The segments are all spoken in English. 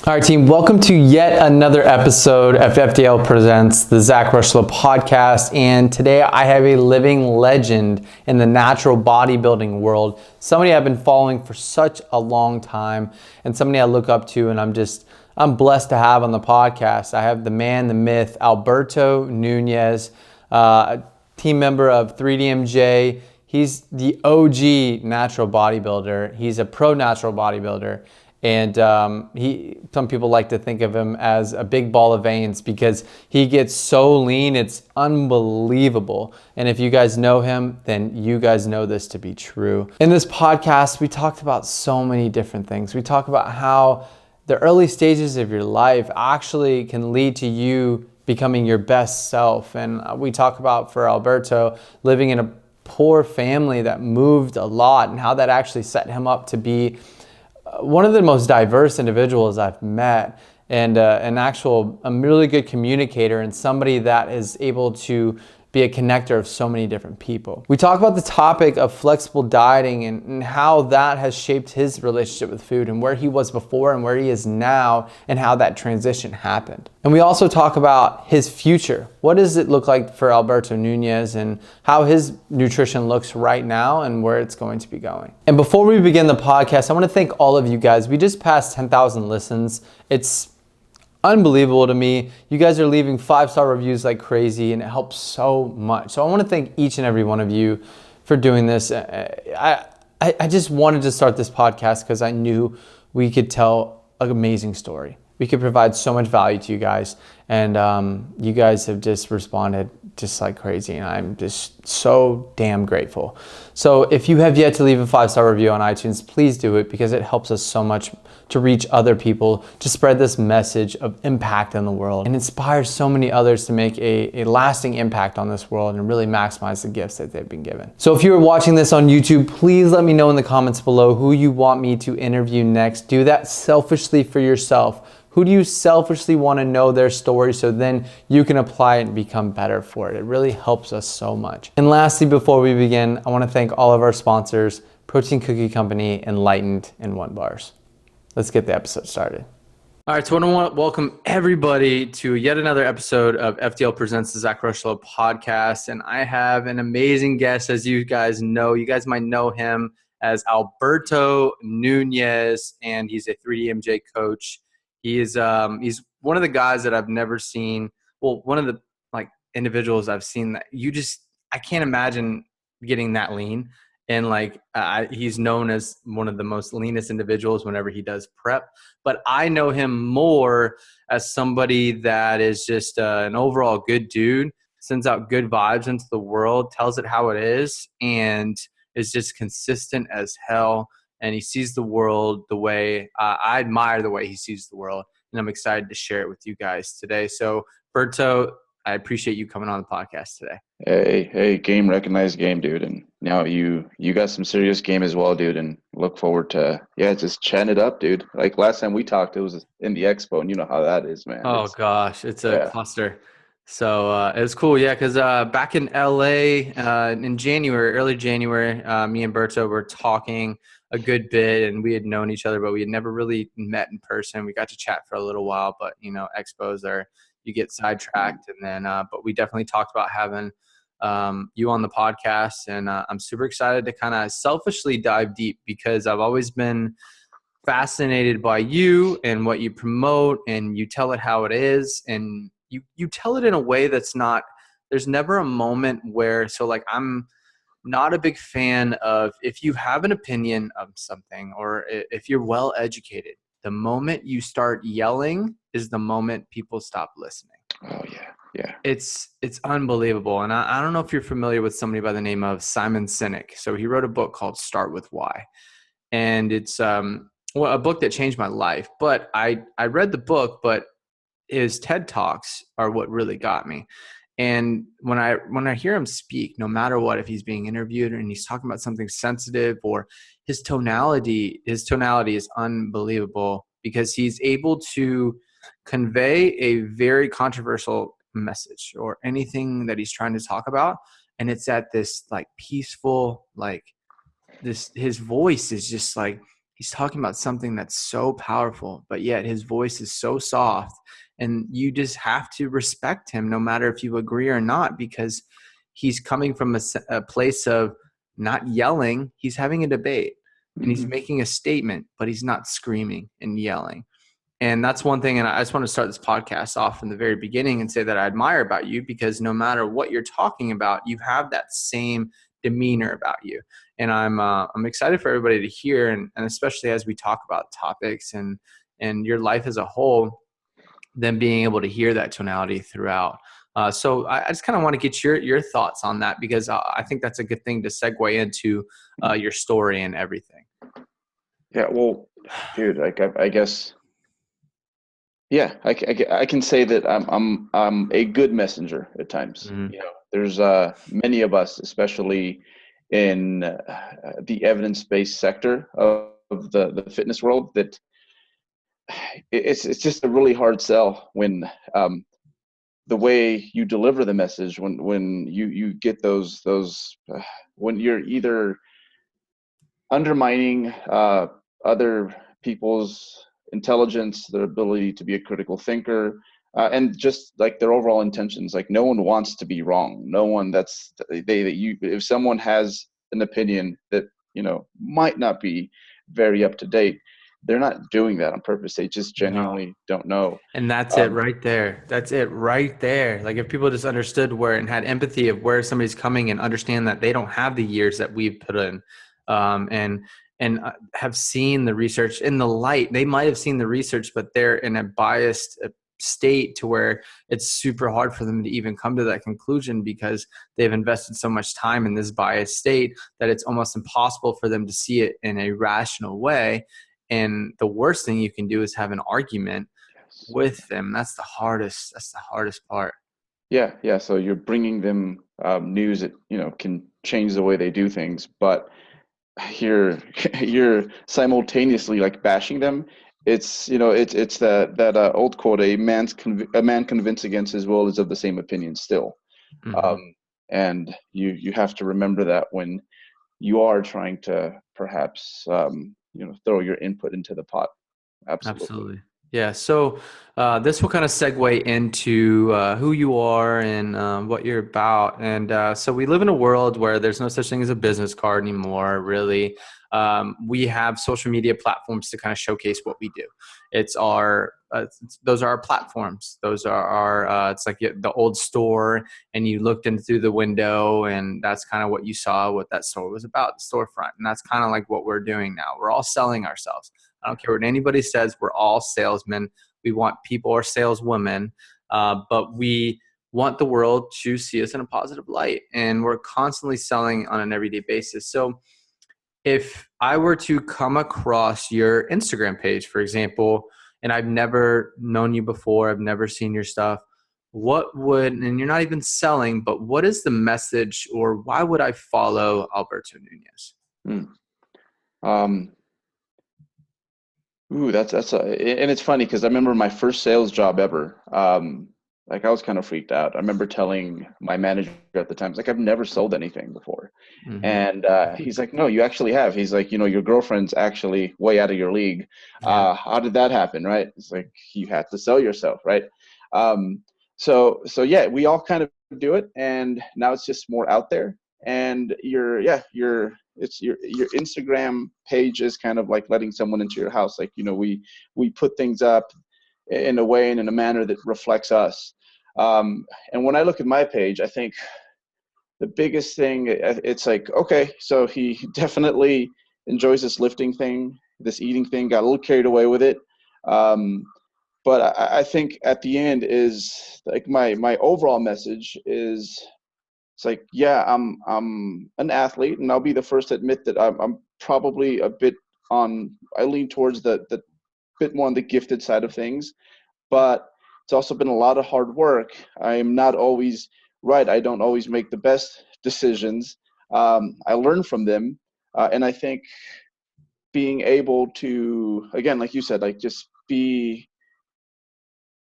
All right, team, welcome to yet another episode of FDL Presents the Zach Rocheleau Podcast. And today I have a living legend in the natural bodybuilding world, somebody I've been following for such a long time and somebody I look up to, and I'm blessed to have on the podcast. I have the man, the myth, Alberto Nunez, a team member of 3DMJ. He's the OG natural bodybuilder. He's a pro natural bodybuilder. And some people like to think of him as a big ball of veins because he gets so lean, it's unbelievable. And if you guys know him, then you guys know this to be true. In this podcast, we talked about so many different things. We talk about how the early stages of your life actually can lead to you becoming your best self. And we talk about, for Alberto, living in a poor family that moved a lot and how that actually set him up to be one of the most diverse individuals I've met, and a really good communicator and somebody that is able to be a connector of so many different people. We talk about the topic of flexible dieting and how that has shaped his relationship with food and where he was before and where he is now and how that transition happened. And we also talk about his future. What does it look like for Alberto Nunez and how his nutrition looks right now and where it's going to be going. And before we begin the podcast, I want to thank all of you guys. We just passed 10,000 listens. It's unbelievable to me. You guys are leaving 5-star reviews like crazy, and it helps so much. So I want to thank each and every one of you for doing this. I just wanted to start this podcast because I knew we could tell an amazing story. We could provide so much value to you guys, and you guys have just responded just like crazy, and I'm just so damn grateful. So if you have yet to leave a 5-star review on iTunes, please do it because it helps us so much to reach other people, to spread this message of impact in the world and inspire so many others to make a lasting impact on this world and really maximize the gifts that they've been given. So if you're watching this on YouTube, please let me know in the comments below who you want me to interview next. Do that selfishly for yourself. Who do you selfishly want to know their story so then you can apply it and become better for it? It really helps us so much. And lastly, before we begin, I want to thank all of our sponsors, Protein Cookie Company, Enlightened, and One Bars. Let's get the episode started. All right, so I want to welcome everybody to yet another episode of FDL Presents the Zach Rocheleau Podcast. And I have an amazing guest, as you guys know. You guys might know him as Alberto Nunez, and he's a 3DMJ coach. He's one of the guys that I've never seen. Well, one of the individuals I've seen that I can't imagine getting that lean. And he's known as one of the most leanest individuals whenever he does prep. But I know him more as somebody that is just an overall good dude, sends out good vibes into the world, tells it how it is, and is just consistent as hell. And he sees the world the way I admire the way he sees the world. And I'm excited to share it with you guys today. So, Berto, I appreciate you coming on the podcast today. Hey, game recognized game, dude. And now you got some serious game as well, dude. And look forward to, just chatting it up, dude. Like last time we talked, it was in the expo, and you know how that is, man. Oh, gosh, it's a cluster. So it was cool, because back in LA in January, early January, me and Berto were talking a good bit, and we had known each other, but we had never really met in person. We got to chat for a little while, but expos you get sidetracked, and then but we definitely talked about having you on the podcast, and I'm super excited to kind of selfishly dive deep because I've always been fascinated by you and what you promote, and you tell it how it is, and you tell it in a way that's not, there's never a moment where, I'm not a big fan of, if you have an opinion of something or if you're well educated, the moment you start yelling is the moment people stop listening. Oh yeah. It's unbelievable. And I don't know if you're familiar with somebody by the name of Simon Sinek. So he wrote a book called Start With Why. And it's a book that changed my life. But I read the book, but his TED Talks are what really got me. And when I hear him speak, no matter what, if he's being interviewed and he's talking about something sensitive, or his tonality is unbelievable because he's able to convey a very controversial message or anything that he's trying to talk about. And it's at this peaceful, his voice is just he's talking about something that's so powerful, but yet his voice is so soft, and you just have to respect him no matter if you agree or not, because he's coming from a place of not yelling. He's having a debate and he's Mhm. making a statement, but he's not screaming and yelling. And that's one thing. And I just want to start this podcast off from the very beginning and say that I admire about you, because no matter what you're talking about, you have that same demeanor about you. And I'm excited for everybody to hear, and especially as we talk about topics and your life as a whole, them being able to hear that tonality throughout. So I just kind of want to get your thoughts on that, because I think that's a good thing to segue into your story and everything. Yeah, well, dude, like I guess, yeah, I can say that I'm a good messenger at times. Mm-hmm. You know, there's many of us, especially in the evidence-based sector of the fitness world, that it's just a really hard sell when the way you deliver the message, when you get those when you're either undermining other people's intelligence, their ability to be a critical thinker, and just like their overall intentions. Like, no one wants to be wrong. No one if someone has an opinion that, you know, might not be very up to date, they're not doing that on purpose. They just No. genuinely don't know. And that's it right there. That's it right there. Like, if people just understood where and had empathy of where somebody's coming and understand that they don't have the years that we've put in, and have seen the research in the light. They might have seen the research, but they're in a biased state to where it's super hard for them to even come to that conclusion, because they've invested so much time in this biased state that it's almost impossible for them to see it in a rational way. And the worst thing you can do is have an argument Yes. with them. That's the hardest part. Yeah. So you're bringing them news that, you know, can change the way they do things, but you're you're simultaneously like bashing them. It's, you know, it's that old quote: a man convinced against his will is of the same opinion still. Mm-hmm. Um, and you have to remember that when you are trying to perhaps you know, throw your input into the pot. Absolutely. Absolutely. Yeah. So this will kind of segue into who you are and what you're about. And so we live in a world where there's no such thing as a business card anymore, really. We have social media platforms to kind of showcase what we do. Those are our platforms. Those are our, it's like the old store, and you looked in through the window, and that's kind of what you saw, what that store was about, the storefront. And that's kind of like what we're doing now. We're all selling ourselves. I don't care what anybody says. We're all salesmen. We want people or saleswomen, but we want the world to see us in a positive light. And we're constantly selling on an everyday basis. So if I were to come across your Instagram page, for example, and I've never known you before, I've never seen your stuff, and you're not even selling, but what is the message, or why would I follow Alberto Nunez? Mm. Um, Ooh, and it's funny because I remember my first sales job ever. Like, I was kind of freaked out. I remember telling my manager at the time, like, I've never sold anything before. Mm-hmm. And he's like, no, you actually have. He's like, you know, your girlfriend's actually way out of your league. Yeah. How did that happen? Right. It's like, you had to sell yourself. Right. So yeah, we all kind of do it. And now it's just more out there. And your Instagram page is kind of like letting someone into your house. Like, you know, we put things up in a way and in a manner that reflects us. And when I look at my page, I think the biggest thing, it's like, okay, so he definitely enjoys this lifting thing, this eating thing, got a little carried away with it. But I think at the end is like my overall message is, it's like, yeah, I'm an athlete, and I'll be the first to admit that I'm probably a bit I lean towards the bit more on the gifted side of things, but it's also been a lot of hard work. I'm not always right. I don't always make the best decisions. I learn from them, and I think being able to, again, like you said, like, just be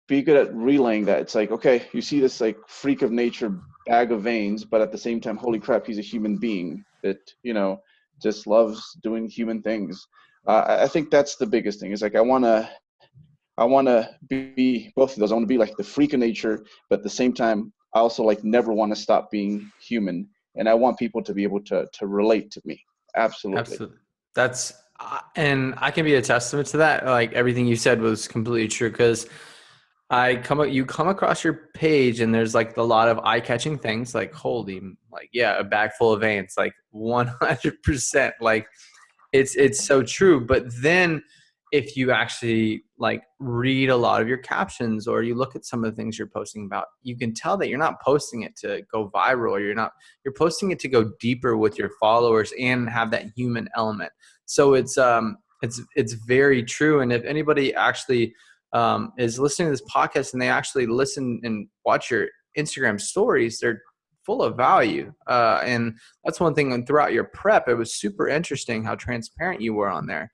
good at relaying that. It's like, okay, you see this like freak of nature bag of veins, but at the same time, holy crap, he's a human being that, you know, just loves doing human things. I think that's the biggest thing. Is like I want to be both of those. I want to be like the freak of nature, but at the same time, I also like never want to stop being human, and I want people to be able to relate to me. Absolutely. Absolutely. That's, and I can be a testament to that. Like everything you said was completely true, because you come across your page and there's like a lot of eye-catching things, like holy, like, yeah, a bag full of ants, like 100%, like it's so true. But then if you actually like read a lot of your captions, or you look at some of the things you're posting about, you can tell that you're not posting it to go viral, or you're posting it to go deeper with your followers and have that human element. So it's very true. And if anybody actually is listening to this podcast and they actually listen and watch your Instagram stories, they're full of value. And that's one thing. And throughout your prep, it was super interesting how transparent you were on there.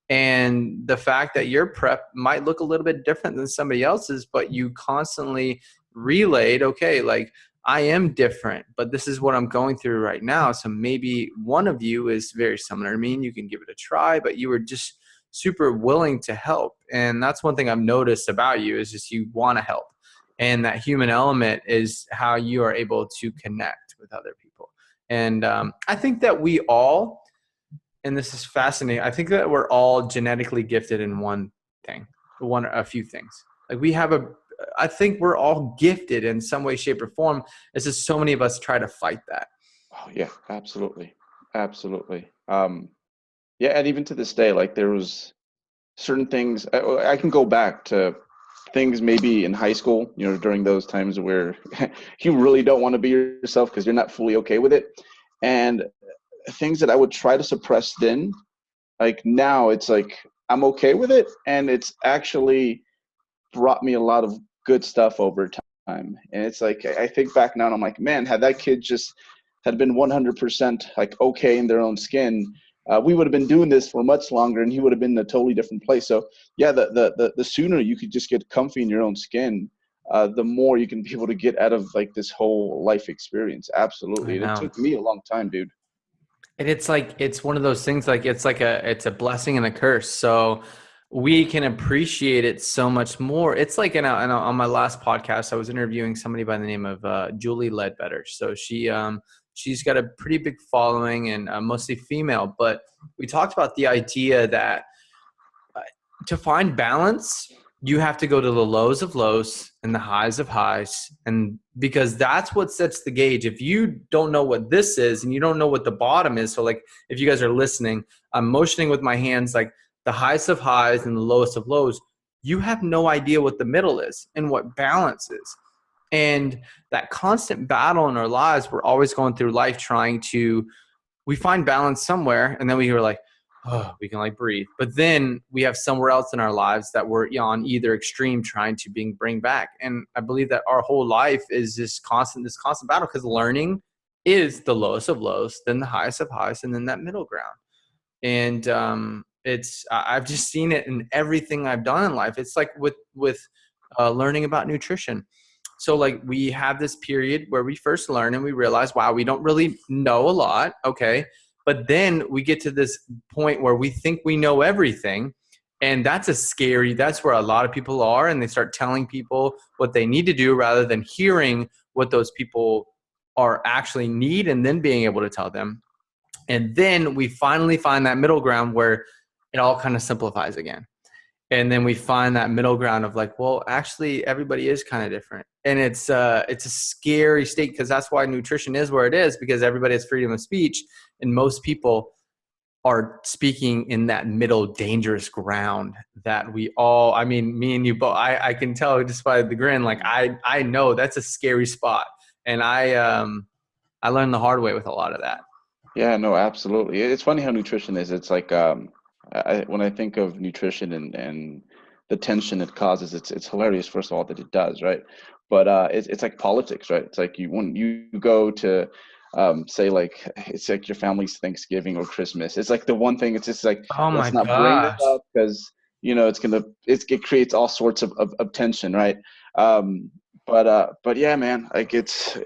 And the fact that your prep might look a little bit different than somebody else's, but you constantly relayed, okay, like I am different, but this is what I'm going through right now. So maybe one of you is very similar to me and you can give it a try, but you were just super willing to help. And that's one thing I've noticed about you, is just you want to help. And that human element is how you are able to connect with other people. And I think that we all, and this is fascinating, I think that we're all genetically gifted in one thing, a few things. Like I think we're all gifted in some way, shape, or form. It's just so many of us try to fight that. Oh yeah, absolutely, absolutely. Yeah, and even to this day, like there was certain things I can go back to things maybe in high school, during those times where you really don't want to be yourself because you're not fully okay with it, and things that I would try to suppress then, like now it's like I'm okay with it, and it's actually brought me a lot of good stuff over time. And it's like I think back now and I'm like, man, had that kid just had been 100% like okay in their own skin, we would have been doing this for much longer, and he would have been in a totally different place. So yeah, the sooner you could just get comfy in your own skin, the more you can be able to get out of like this whole life experience. I Absolutely. And it know. took me a long time, dude. And it's like, it's one of those things, like it's a blessing and a curse. So we can appreciate it so much more. It's like on my last podcast, I was interviewing somebody by the name of Julie Ledbetter. So she's got a pretty big following, and mostly female, but we talked about the idea that to find balance, you have to go to the lows of lows and the highs of highs. And because that's what sets the gauge. If you don't know what this is and you don't know what the bottom is, so like if you guys are listening, I'm motioning with my hands like the highest of highs and the lowest of lows. You have no idea what the middle is and what balance is. And that constant battle in our lives, we're always going through life we find balance somewhere, and then we were like, oh, we can like breathe. But then we have somewhere else in our lives that we're on either extreme trying to bring back. And I believe that our whole life is this constant battle, because learning is the lowest of lows, then the highest of highs, and then that middle ground. And I've just seen it in everything I've done in life. It's like with learning about nutrition. So like we have this period where we first learn and we realize, wow, we don't really know a lot. Okay. But then we get to this point where we think we know everything. And that's where a lot of people are. And they start telling people what they need to do rather than hearing what those people are actually need and then being able to tell them. And then we finally find that middle ground where it all kind of simplifies again. And then we find that middle ground of like, well, actually everybody is kind of different. And it's a scary state, because that's why nutrition is where it is, because everybody has freedom of speech. And most people are speaking in that middle dangerous ground that we all, I mean, me and you both, I can tell just by the grin, like I know that's a scary spot. And I learned the hard way with a lot of that. Yeah, no, absolutely. It's funny how nutrition is. It's like when I think of nutrition and the tension it causes, it's hilarious. First of all, that it does, right? But it's like politics, right? It's like when you go to say like it's like your family's Thanksgiving or Christmas. It's like the one thing. It's just like, Oh my let's not bring this gosh. up because it creates all sorts of tension, right? But yeah, man, like it's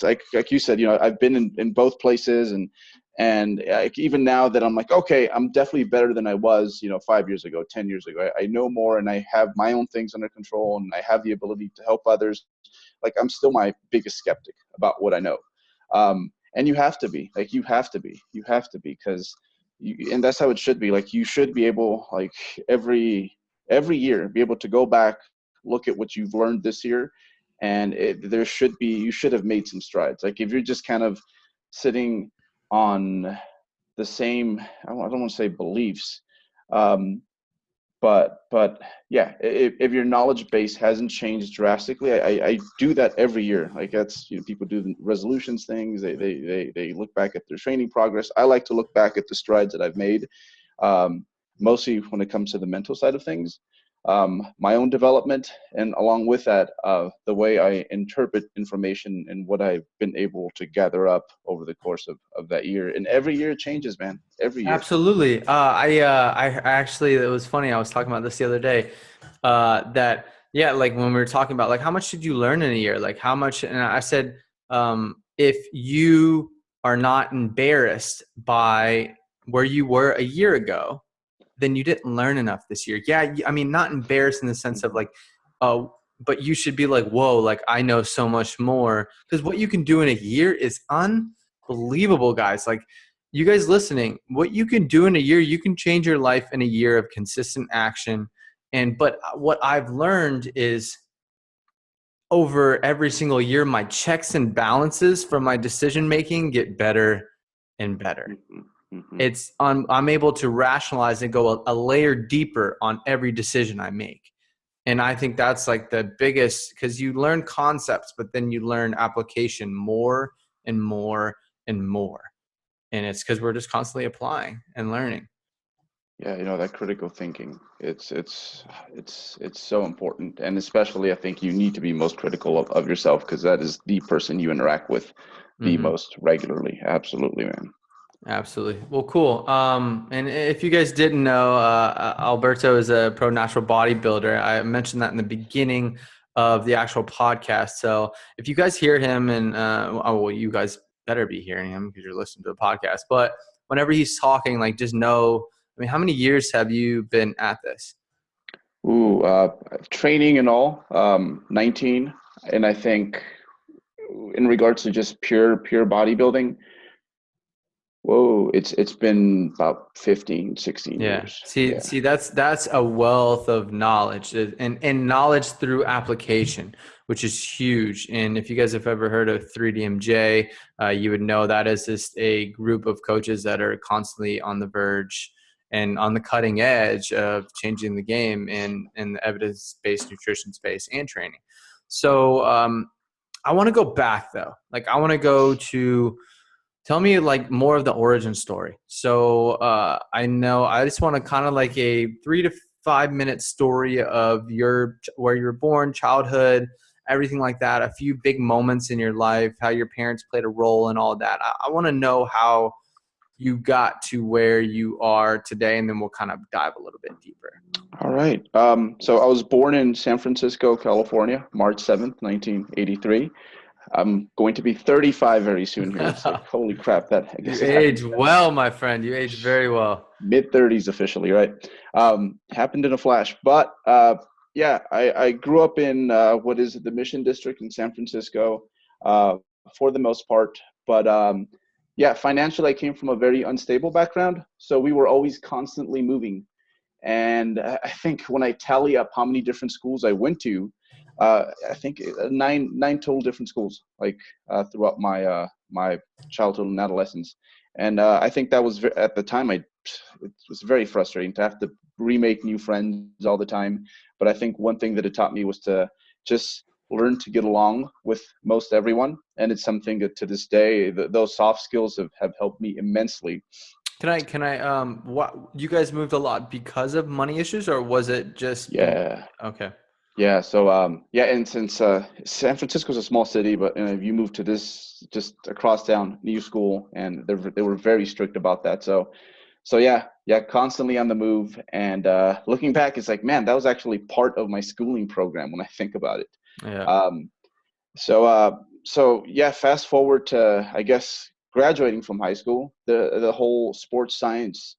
like you said, I've been in both places, and And even now that I'm like, okay, I'm definitely better than I was, 5 years ago, 10 years ago. I know more, and I have my own things under control, and I have the ability to help others. Like, I'm still my biggest skeptic about what I know. And you have to be, because and that's how it should be. Like, you should be able, like, every year, be able to go back, look at what you've learned this year, and you should have made some strides. Like, if you're just kind of sitting on the same, I don't want to say beliefs, but yeah, if your knowledge base hasn't changed drastically, I do that every year. Like, that's, people do the resolutions things. They look back at their training progress. I like to look back at the strides that I've made, mostly when it comes to the mental side of things, my own development, and along with that, the way I interpret information and what I've been able to gather up over the course of that year. And every year it changes, man. Every year. Absolutely. I actually, it was funny. I was talking about this the other day, that, yeah, like when we were talking about, like, how much did you learn in a year? Like, how much, and I said, if you are not embarrassed by where you were a year ago, then you didn't learn enough this year. Yeah. I mean, not embarrassed in the sense of like, but you should be like, whoa, like, I know so much more, because what you can do in a year is unbelievable, guys. Like, you guys listening, what you can do in a year, you can change your life in a year of consistent action. But what I've learned is, over every single year, my checks and balances from my decision making get better and better. I'm able to rationalize and go a layer deeper on every decision I make. And I think that's like the biggest, because you learn concepts, but then you learn application more and more and more. And it's because we're just constantly applying and learning. Yeah, that critical thinking, it's so important. And especially, I think you need to be most critical of yourself, because that is the person you interact with the most regularly. Absolutely, man. Absolutely. Well, cool. And if you guys didn't know, Alberto is a pro natural bodybuilder. I mentioned that in the beginning of the actual podcast. So if you guys hear him, and well, you guys better be hearing him because you're listening to a podcast. But whenever he's talking, like, just know, I mean, how many years have you been at this? Training and all, 19. And I think in regards to just pure bodybuilding, it's been about 15, 16 years. See, that's a wealth of knowledge, and knowledge through application, which is huge. And if you guys have ever heard of 3DMJ, you would know that is just a group of coaches that are constantly on the verge and on the cutting edge of changing the game in the evidence-based nutrition space and training. So I want to go back though. Like, I want to go to, tell me like more of the origin story. So I just want to kind of like a 3 to 5 minute story of where you were born, childhood, everything like that. A few big moments in your life, how your parents played a role and all that. I want to know how you got to where you are today, and then we'll kind of dive a little bit deeper. All right. So I was born in San Francisco, California, March 7th, 1983. I'm going to be 35 very soon here. It's like, holy crap, that I guess you age well, my friend. You age very well. Mid-30s officially, right? Happened in a flash. But yeah, I grew up in what is the Mission District in San Francisco for the most part. But yeah, financially, I came from a very unstable background. So we were always constantly moving. And I think when I tally up how many different schools I went to, I think nine total different schools, like throughout my childhood and adolescence. And I think that was at the time, it was very frustrating to have to remake new friends all the time. But I think one thing that it taught me was to just learn to get along with most everyone. And it's something that to this day, those soft skills have helped me immensely. Can I what, you guys moved a lot because of money issues, or was it just? Yeah. Okay. Yeah. So yeah, and since San Francisco is a small city, but you move to this just across town, new school, and they were very strict about that. So yeah, constantly on the move. And looking back, it's like, man, that was actually part of my schooling program when I think about it. Yeah. So yeah, fast forward to, I guess, graduating from high school, the whole sports science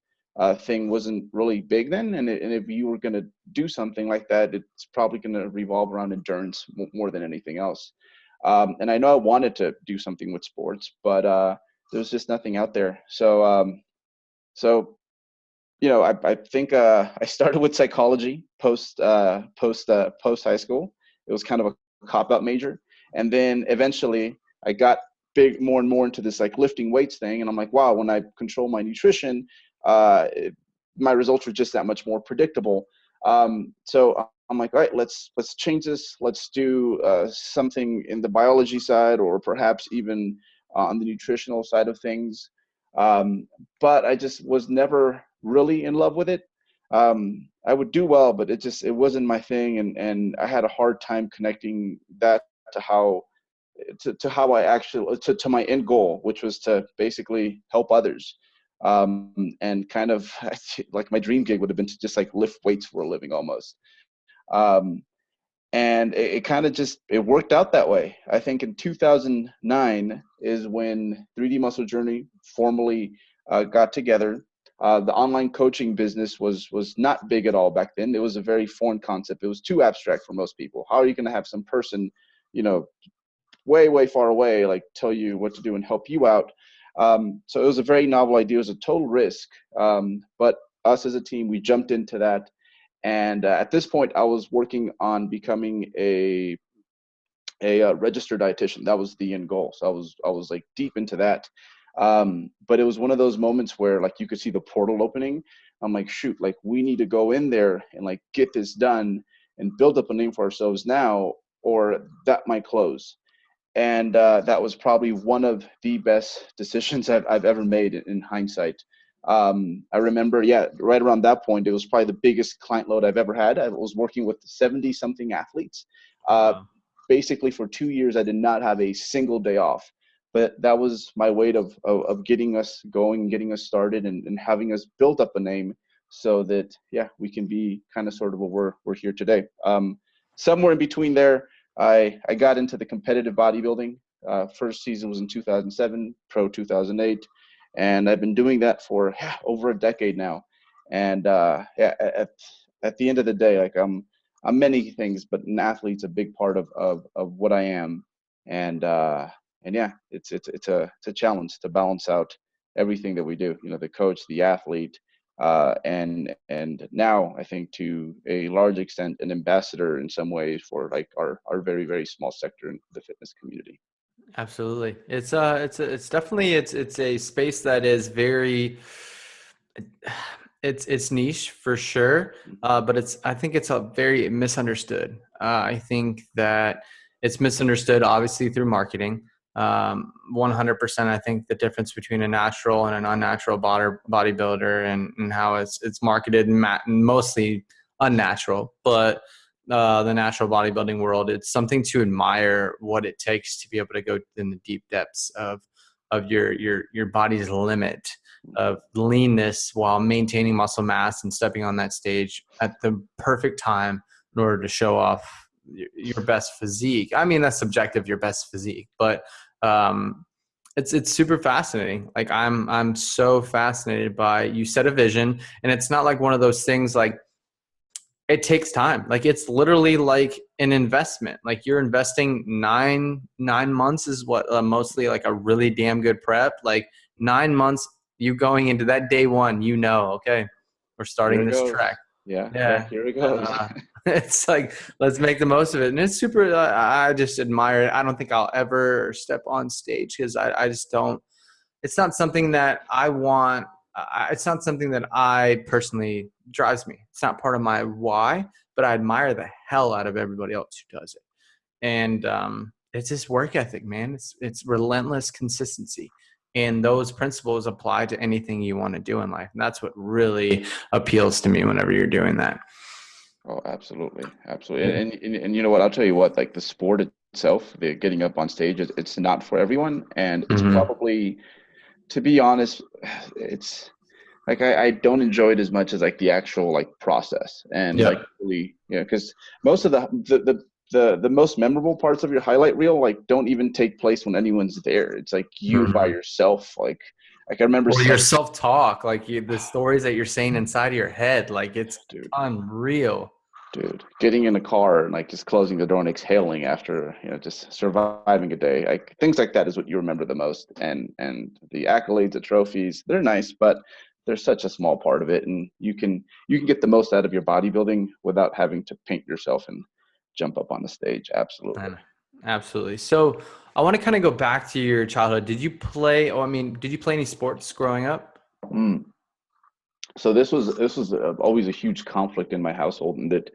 thing wasn't really big then. And if you were going to do something like that, it's probably going to revolve around endurance more than anything else. And I know I wanted to do something with sports, but there was just nothing out there. So I think I started with psychology post high school. It was kind of a cop out major, and then eventually I got more and more into this like lifting weights thing, and I'm like, wow, when I control my nutrition, my results were just that much more predictable. So I'm like, all right, let's change this. Let's do something in the biology side, or perhaps even on the nutritional side of things. But I just was never really in love with it. I would do well, but it wasn't my thing, and I had a hard time connecting that to how I actually to my end goal, which was to basically help others. And kind of like my dream gig would have been to just like lift weights for a living almost. Um, and it kind of just it worked out that way. I think in 2009 is when 3D Muscle Journey formally got together. The online coaching business was not big at all back then. It was a very foreign concept. It was too abstract for most people. How are you going to have some person, way far away, like tell you what to do and help you out? So it was a very novel idea. It was a total risk. But us as a team, we jumped into that. And at this point, I was working on becoming a registered dietitian. That was the end goal. So I was like deep into that. But it was one of those moments where like you could see the portal opening. I'm like, shoot, like we need to go in there and like get this done and build up a name for ourselves now, or that might close. And that was probably one of the best decisions I've ever made in hindsight. I remember, right around that point, it was probably the biggest client load I've ever had. I was working with 70-something athletes. Wow. Basically, for 2 years, I did not have a single day off. But that was my way of getting us going, getting us started, and having us build up a name so that, we can be kind of sort of what we're here today. Somewhere in between there, I got into the competitive bodybuilding. First season was in 2007, pro 2008. And I've been doing that for over a decade now. And at the end of the day, like I'm many things, but an athlete's a big part of what I am. And it's a challenge to balance out everything that we do. The coach, the athlete, and now I think to a large extent an ambassador in some ways for like our very, very small sector in the fitness community. Absolutely. It's definitely it's a space that is very it's niche for sure. But I think it's a very misunderstood. I think that it's misunderstood obviously through marketing. 100%. I think the difference between a natural and an unnatural bodybuilder and how it's marketed mostly unnatural, but the natural bodybuilding world, it's something to admire what it takes to be able to go in the deep depths of your body's limit of leanness while maintaining muscle mass and stepping on that stage at the perfect time in order to show off your best physique. I mean, that's subjective, your best physique, but it's super fascinating. Like I'm so fascinated by, you set a vision, and it's not like one of those things like it takes time. Like it's literally like an investment. Like you're investing nine months is what mostly like a really damn good prep. Like 9 months, you going into that day one, okay, we're starting Here it this goes. trek. Yeah, here it goes. It's like, let's make the most of it. And it's super, I just admire it. I don't think I'll ever step on stage because I just don't, it's not something that I want. It's not something that I personally drives me. It's not part of my why, but I admire the hell out of everybody else who does it. And it's just work ethic, man. It's relentless consistency. And those principles apply to anything you want to do in life. And that's what really appeals to me whenever you're doing that. Oh, absolutely. And you know what? I'll tell you what, like the sport itself, the getting up on stage, it's not for everyone. And it's probably, to be honest, it's like I don't enjoy it as much as like the actual like process and like really, because most of the most memorable parts of your highlight reel like don't even take place when anyone's there. It's like you by yourself. Like I remember Or your self-talk, like the stories that you're saying inside of your head, like it's dude, unreal. getting in a car and like just closing the door and exhaling after, just surviving a day. Like things like that is what you remember the most. And the accolades, the trophies, they're nice, but they're such a small part of it. And you can get the most out of your bodybuilding without having to paint yourself and jump up on the stage. Absolutely. Absolutely. So I want to kind of go back to your childhood. Did you play any sports growing up? So this was always a huge conflict in my household, and that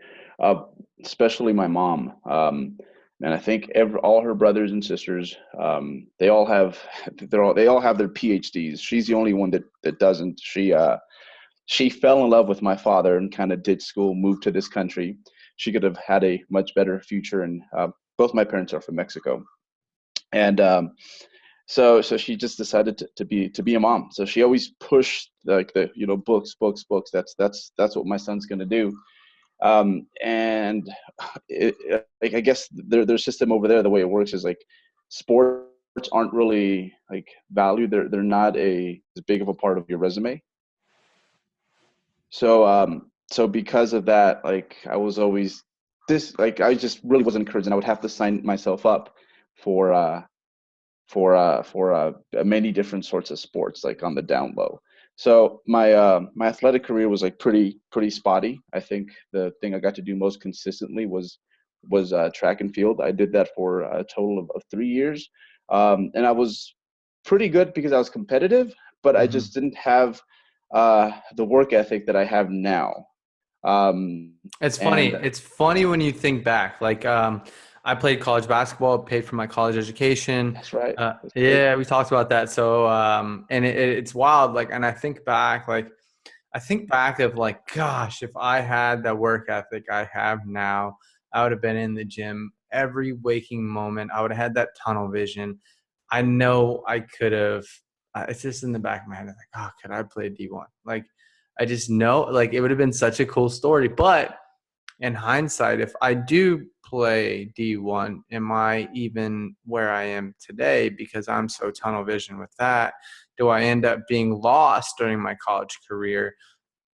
especially my mom. And I think all her brothers and sisters, they all have they all have their PhDs. She's the only one that doesn't. She fell in love with my father and kind of ditched school, moved to this country. She could have had a much better future, and both my parents are from Mexico, and so she just decided to be a mom. So she always pushed like the books. That's what my son's gonna do. And like I guess their system over there, the way it works is like sports aren't really like valued. They're not as big of a part of your resume. So because of that, like I was always I just really wasn't encouraged, and I would have to sign myself up for many different sorts of sports, like on the down low. So my athletic career was like pretty spotty. I think the thing I got to do most consistently was track and field. I did that for a total of 3 years, and I was pretty good because I was competitive, but I just didn't have the work ethic that I have now. It's funny. It's funny when you think back. Like, I played college basketball, paid for my college education. That's right. Yeah, we talked about that. So, and it's wild. Like, and I think back of like, gosh, if I had that work ethic I have now, I would have been in the gym every waking moment. I would have had that tunnel vision. I know I could have. It's just in the back of my head. I'm like, oh, could I play D1? Like, I just know, like, it would have been such a cool story. But in hindsight, if I do play D1, am I even where I am today because I'm so tunnel vision with that? Do I end up being lost during my college career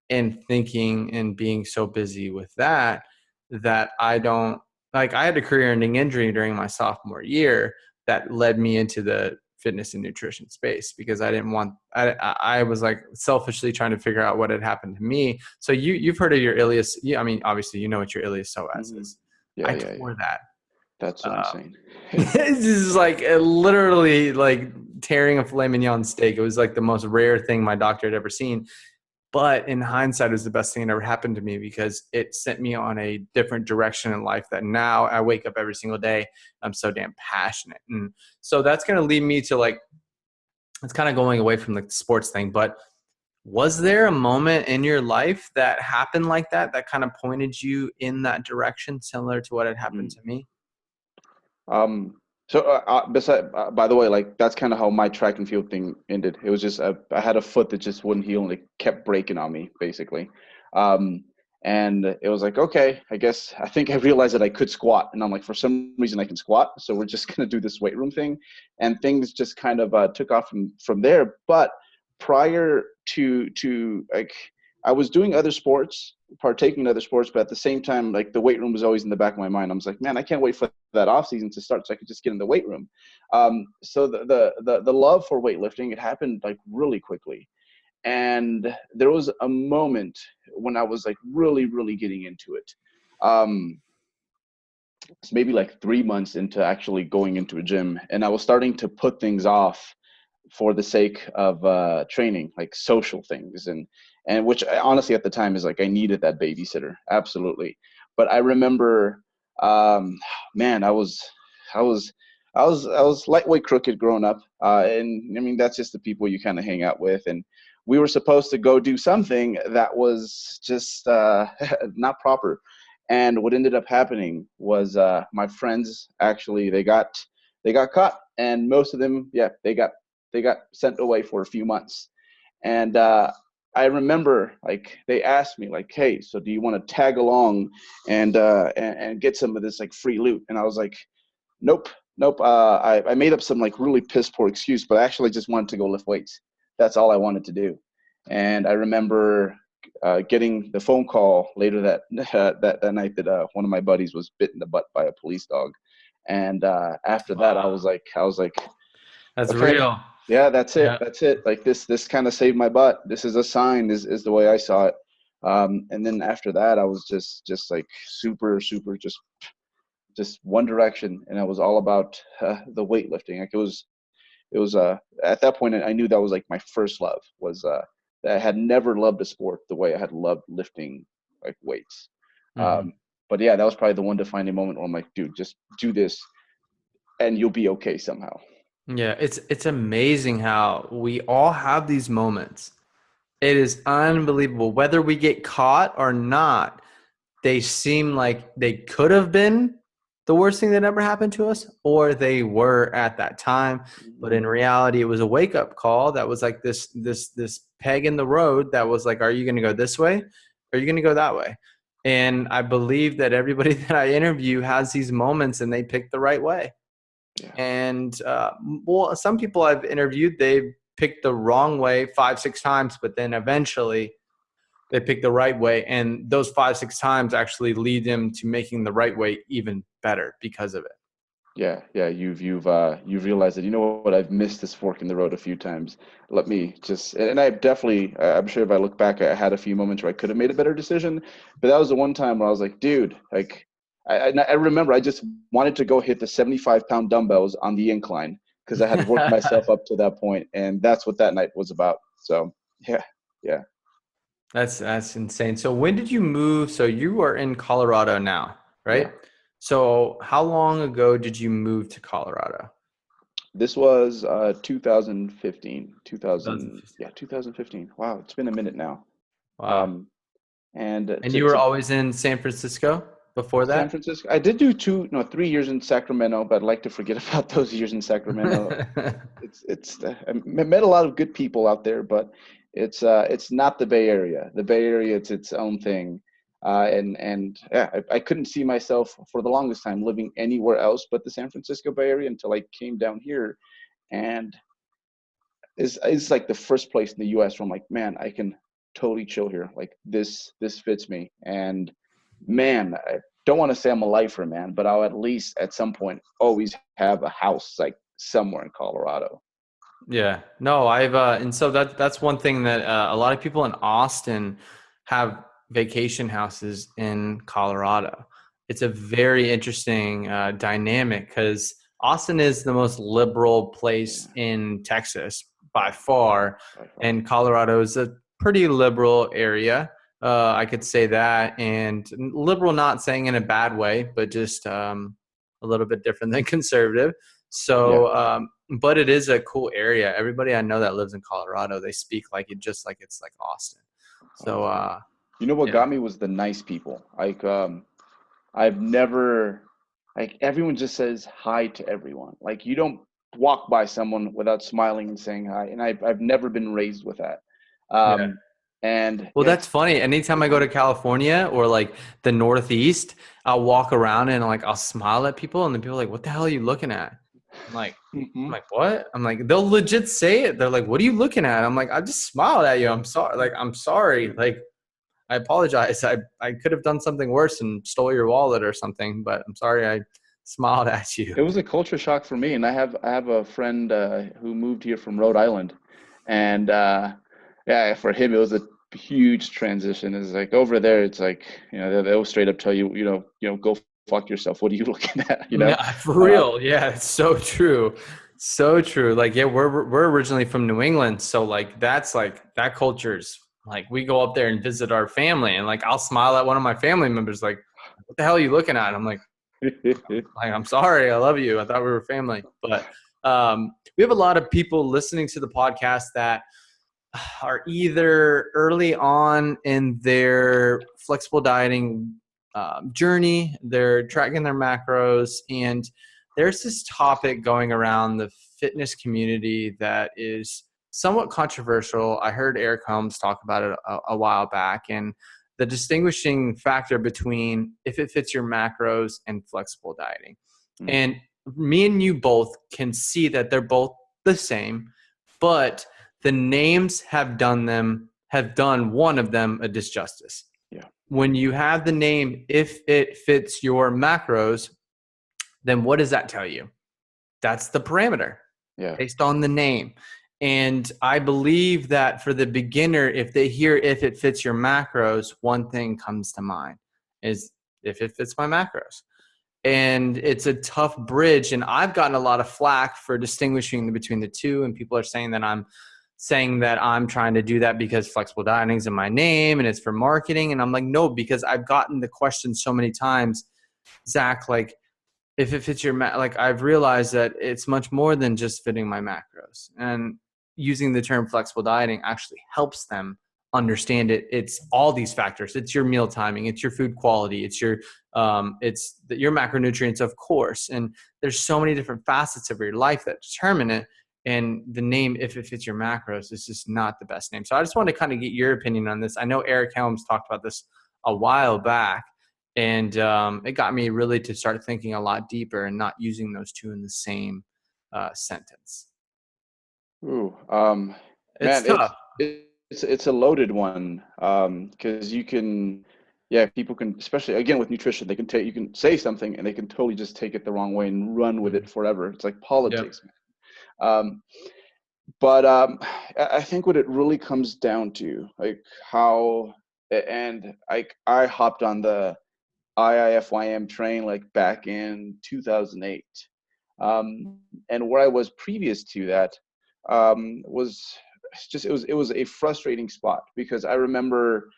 and thinking and being so busy with that I don't, like, I had a career-ending injury during my sophomore year that led me into the fitness and nutrition space because I was like selfishly trying to figure out what had happened to me. So you've heard of your iliac. Yeah, I mean, obviously you know what your iliopsoas is. Yeah, I tore that. That's insane. This is like literally like tearing a filet mignon steak. It was like the most rare thing my doctor had ever seen. But in hindsight, it was the best thing that ever happened to me because it sent me on a different direction in life that now I wake up every single day. I'm so damn passionate. And so that's going to lead me to like, it's kind of going away from the sports thing, but was there a moment in your life that happened like that kind of pointed you in that direction, similar to what had happened to me? By the way, like that's kind of how my track and field thing ended. It was just I had a foot that just wouldn't heal and it kept breaking on me, basically. And it was like, okay, I think I realized that I could squat, and I'm like, for some reason I can squat, so we're just gonna do this weight room thing, and things just kind of took off from there. But prior to like, I was doing other sports, partaking in other sports, but at the same time, like the weight room was always in the back of my mind. I was like, man, I can't wait for that off season to start so I could just get in the weight room. So the love for weightlifting, it happened like really quickly. And there was a moment when I was like really, really getting into it. It's maybe like 3 months into actually going into a gym, and I was starting to put things off for the sake of training, like social things, and which honestly at the time is like I needed that babysitter, absolutely. But I remember, man, I was lightweight crooked growing up, and I mean that's just the people you kind of hang out with, and we were supposed to go do something that was just not proper. And what ended up happening was my friends actually they got caught, and most of them, yeah, they got sent away for a few months. And I remember like they asked me like, hey, so do you want to tag along and get some of this like free loot? And I was like, nope, nope. I made up some like really piss poor excuse, but I actually just wanted to go lift weights. That's all I wanted to do. And I remember getting the phone call later that that night that one of my buddies was bit in the butt by a police dog. And after that, I was like, That's okay, real. yeah, that's it. Yeah. That's it. Like this kind of saved my butt. This is a sign is the way I saw it. And then after that, I was just like super, super, just one direction. And it was all about the weightlifting. Like it was at that point, I knew that was like my first love was that I had never loved a sport the way I had loved lifting like weights. Mhm. But yeah, that was probably the one defining moment where I'm like, dude, just do this and you'll be okay somehow. Yeah, it's amazing how we all have these moments. It is unbelievable. Whether we get caught or not, they seem like they could have been the worst thing that ever happened to us, or they were at that time. But Mm-hmm. in reality, it was a wake-up call that was like this peg in the road that was like, are you going to go this way? Or are you going to go that way? And I believe that everybody that I interview has these moments and they pick the right way. Yeah. And well, some people I've interviewed, they've picked the wrong way 5-6 times, but then eventually they pick the right way. And those 5-6 times actually lead them to making the right way even better because of it. Yeah. You've realized that, you know what, I've missed this fork in the road a few times. Let me just, and I definitely, I'm sure if I look back, I had a few moments where I could have made a better decision, but that was the one time where I was like, dude, like, I remember I just wanted to go hit the 75-pound dumbbells on the incline because I had worked myself up to that point, and that's what that night was about. So yeah. That's insane. So when did you move? So you are in Colorado now, Yeah. right? So how long ago did you move to Colorado? This was 2015. 2015. 2015. Wow, it's been a minute now. Wow. Um, and And you were always in San Francisco before San that? Francisco. I did do 3 years in Sacramento, but I'd like to forget about those years in Sacramento. It's I met a lot of good people out there, but it's not the Bay Area. The Bay Area, it's its own thing. And yeah, I couldn't see myself for the longest time living anywhere else but the San Francisco Bay Area until I came down here, and it's like the first place in the U.S. where I'm like, man, I can totally chill here. Like this fits me. And man, I don't want to say I'm a lifer, man, but I'll at least at some point always have a house like somewhere in Colorado. Yeah, no, and so that's one thing that a lot of people in Austin have vacation houses in Colorado. It's a very interesting dynamic because Austin is the most liberal place Yeah, in Texas by far, by far. and Colorado is a pretty liberal area. I could say that, and liberal not saying in a bad way, but just a little bit different than conservative. Yeah. So, but it is a cool area. Everybody I know that lives in Colorado, they speak like it just like it's like Austin. So, Oh man. You know what yeah, got me was the nice people. Like I've never, like, everyone just says hi to everyone. Like, you don't walk by someone without smiling and saying hi. And I've never been raised with that. yeah. Um, and Well, yeah, that's funny. Anytime I go to California or like the Northeast, I'll walk around and like I'll smile at people, and then people are like, "What the hell are you looking at?" I'm like, I'm Mhm. like, what? I'm like, they'll legit say it. They're like, "What are you looking at?" I'm like, I just smiled at you. I'm sorry. Like, I'm sorry. Like, I apologize. I could have done something worse and stole your wallet or something, but I'm sorry I smiled at you. It was a culture shock for me. And I have a friend who moved here from Rhode Island, and yeah, for him it was a huge transition. It's like over there, it's like, they'll straight up tell you, go fuck yourself. What are you looking at? No, for real. Yeah, it's so true. So true. Like, yeah, we're originally from New England, so like that's like that culture's like we go up there and visit our family, and like I'll smile at one of my family members, like, "What the hell are you looking at?" I'm like, I'm sorry, I love you. I thought we were family. But we have a lot of people listening to the podcast that are either early on in their flexible dieting journey, they're tracking their macros, and there's this topic going around the fitness community that is somewhat controversial. I heard Eric Holmes talk about it a while back, and the distinguishing factor between if it fits your macros and flexible dieting. And me and you both can see that they're both the same, but the names have done one of them a disjustice. Yeah. When you have the name, if it fits your macros, then what does that tell you? That's the parameter based on the name. And I believe that for the beginner, if they hear if it fits your macros, one thing comes to mind is if it fits my macros. And it's a tough bridge. And I've gotten a lot of flack for distinguishing between the two. And people are saying that I'm trying to do that because flexible dieting is in my name and it's for marketing. And I'm like, no, because I've gotten the question so many times, Zach, like, if it fits your like I've realized that it's much more than just fitting my macros, and using the term flexible dieting actually helps them understand it. It's all these factors. It's your meal timing, it's your food quality, it's your macronutrients, of course. And there's so many different facets of your life that determine it. And the name, if it fits your macros, is just not the best name. So I just want to kind of get your opinion on this. I know Eric Helms talked about this a while back. And it got me really to start thinking a lot deeper and not using those two in the same sentence. Ooh, It's man, tough. it's a loaded one, because people can, especially again with nutrition, you can say something and they can totally just take it the wrong way and run with it forever. It's like politics, man. I think what it really comes down to, like I hopped on the IIFYM train like back in 2008. And where I was previous to that was just, it was a frustrating spot, because I remember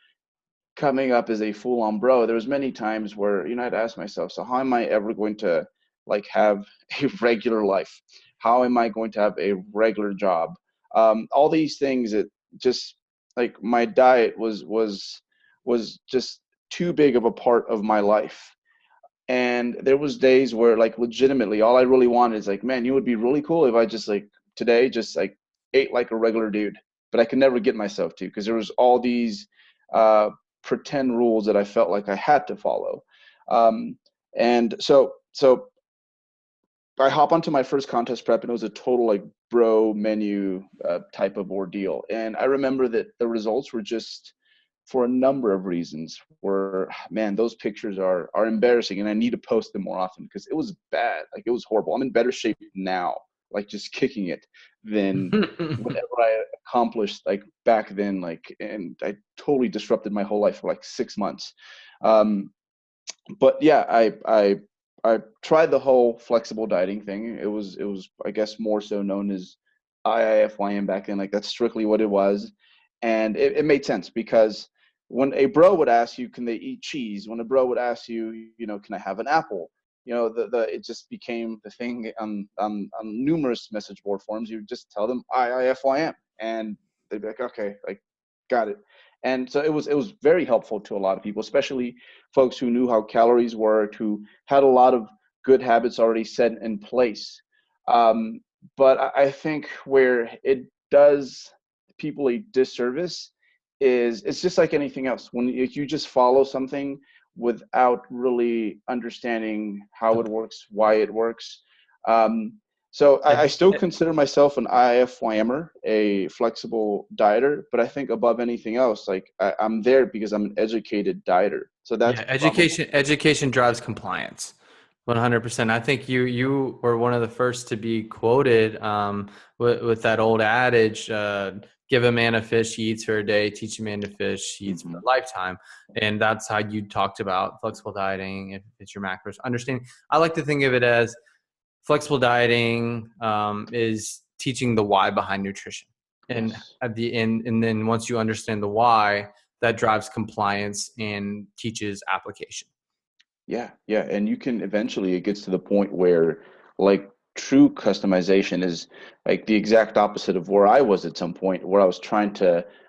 coming up as a full-on bro. There was many times where, I'd ask myself, so how am I ever going to like have a regular life? How am I going to have a regular job? All these things that just, like, my diet was just too big of a part of my life. And there was days where, like, legitimately all I really wanted is like, man, you would be really cool if I just like today just like ate like a regular dude. But I could never get myself to, because there was all these pretend rules that I felt like I had to follow. And so I hop onto my first contest prep, and it was a total like bro menu type of ordeal. And I remember that the results were just, for a number of reasons, were, man, those pictures are embarrassing, and I need to post them more often, because it was bad. Like, it was horrible. I'm in better shape now, like just kicking it, than whatever I accomplished like back then. Like, and I totally disrupted my whole life for like 6 months. But yeah, I tried the whole flexible dieting thing. It was I guess more so known as IIFYM back then. Like, that's strictly what it was. And it made sense, because when a bro would ask you, can they eat cheese? When a bro would ask you, can I have an apple? It just became the thing on numerous message board forums. You just tell them IIFYM, and they'd be like, okay, like, got it. And so it was very helpful to a lot of people, especially folks who knew how calories worked, who had a lot of good habits already set in place. But I think where it does people a disservice is, it's just like anything else. If you just follow something without really understanding how it works, why it works. So I still consider myself an IIFYMer, a flexible dieter, but I think above anything else, like, I'm there because I'm an educated dieter. So that's education drives compliance. 100%. I think you were one of the first to be quoted with that old adage, give a man a fish, he eats for a day, teach a man to fish, he eats for a lifetime. And that's how you talked about flexible dieting, if it's your macros. Understanding, I like to think of it as flexible dieting is teaching the why behind nutrition. And at the end, and then once you understand the why, that drives compliance and teaches application. Yeah. And you can eventually, it gets to the point where, like, true customization is like the exact opposite of where I was at some point, where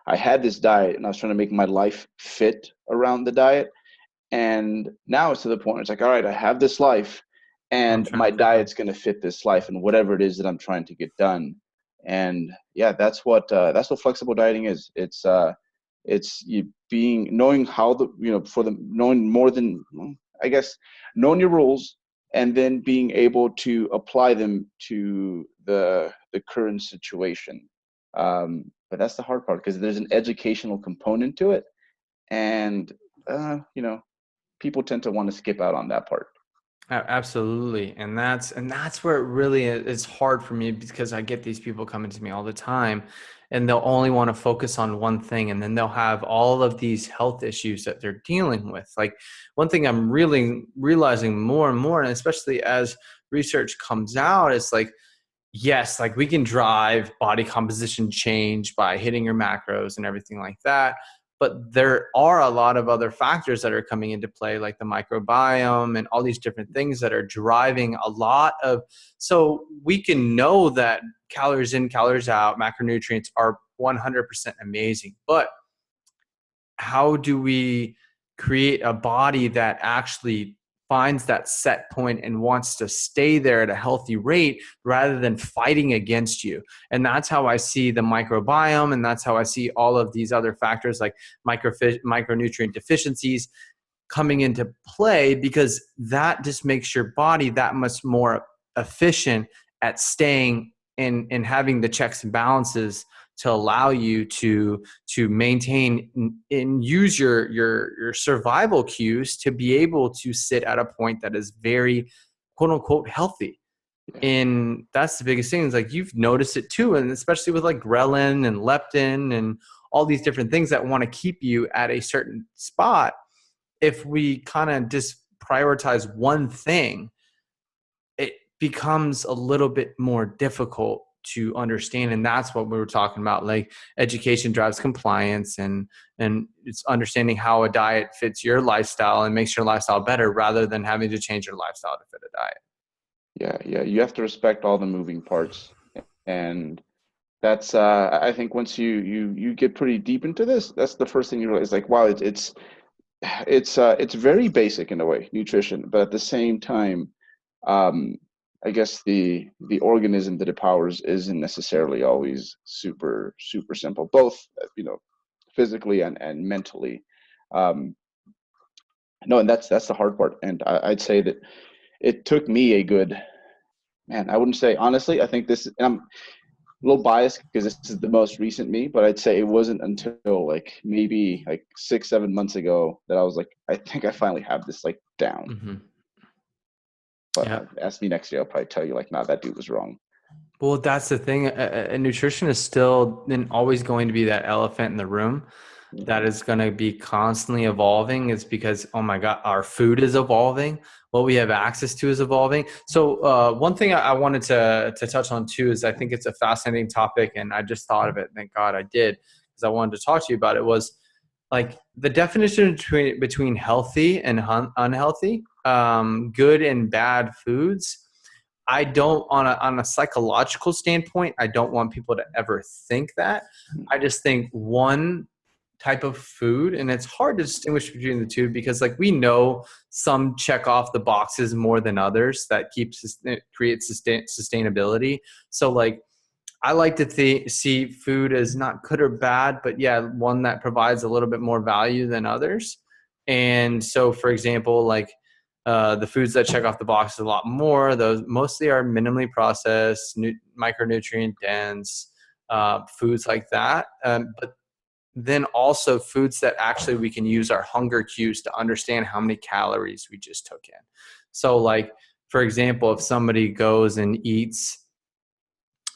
I had this diet and I was trying to make my life fit around the diet. And now it's to the point where it's like, all right, I have this life, and my diet's going to fit this life and whatever it is that I'm trying to get done. And yeah, that's what flexible dieting is. It's you knowing how knowing more than, I guess, knowing your rules, and then being able to apply them to the current situation. But that's the hard part, because there's an educational component to it, and people tend to want to skip out on that part. Absolutely. And that's where it really is hard for me, because I get these people coming to me all the time and they'll only want to focus on one thing. And then they'll have all of these health issues that they're dealing with. Like, one thing I'm really realizing more and more, and especially as research comes out, is like, yes, like we can drive body composition change by hitting your macros and everything like that. But there are a lot of other factors that are coming into play, like the microbiome and all these different things that are driving a lot of. So we can know that calories in, calories out, macronutrients are 100% amazing. But how do we create a body that actually finds that set point and wants to stay there at a healthy rate rather than fighting against you? And that's how I see the microbiome, and that's how I see all of these other factors like micronutrient deficiencies coming into play, because that just makes your body that much more efficient at staying and having the checks and balances to allow you to maintain and use your survival cues to be able to sit at a point that is very quote unquote healthy. And that's the biggest thing, is like, you've noticed it too, and especially with like ghrelin and leptin and all these different things that want to keep you at a certain spot. If we kind of just prioritize one thing, it becomes a little bit more difficult to understand. And that's what we were talking about. Like, education drives compliance, and it's understanding how a diet fits your lifestyle and makes your lifestyle better, rather than having to change your lifestyle to fit a diet. Yeah. You have to respect all the moving parts. And that's I think once you get pretty deep into this, that's the first thing you realize, like, wow, it's very basic in a way, nutrition, but at the same time, I guess the organism that it powers isn't necessarily always super simple, both physically and mentally. Um, no, and that's the hard part. And I'd say that it took me a good, man, I wouldn't say, honestly, I think this, and I'm a little biased because this is the most recent me, but I'd say it wasn't until like maybe like 6-7 months ago that I was like, I think I finally have this like down. Mm-hmm. But Yeah. ask me next year, I'll probably tell you like, nah, that dude was wrong. Well, that's the thing. Nutrition is still and always going to be that elephant in the room that is going to be constantly evolving. Is because, oh my God, our food is evolving. What we have access to is evolving. So one thing I wanted to touch on too is, I think it's a fascinating topic, and I just thought of it. Thank God I did, because I wanted to talk to you about it. Was like the definition between healthy and unhealthy, good and bad foods. I don't, on a psychological standpoint, I don't want people to ever think that. I just think one type of food, and it's hard to distinguish between the two, because like, we know some check off the boxes more than others that creates sustainability. So like, I like to see food as not good or bad, but yeah, one that provides a little bit more value than others. And so, for example, like, the foods that check off the box a lot more, those mostly are minimally processed, micronutrient dense, foods like that. But then also foods that actually we can use our hunger cues to understand how many calories we just took in. So like, for example, if somebody goes and eats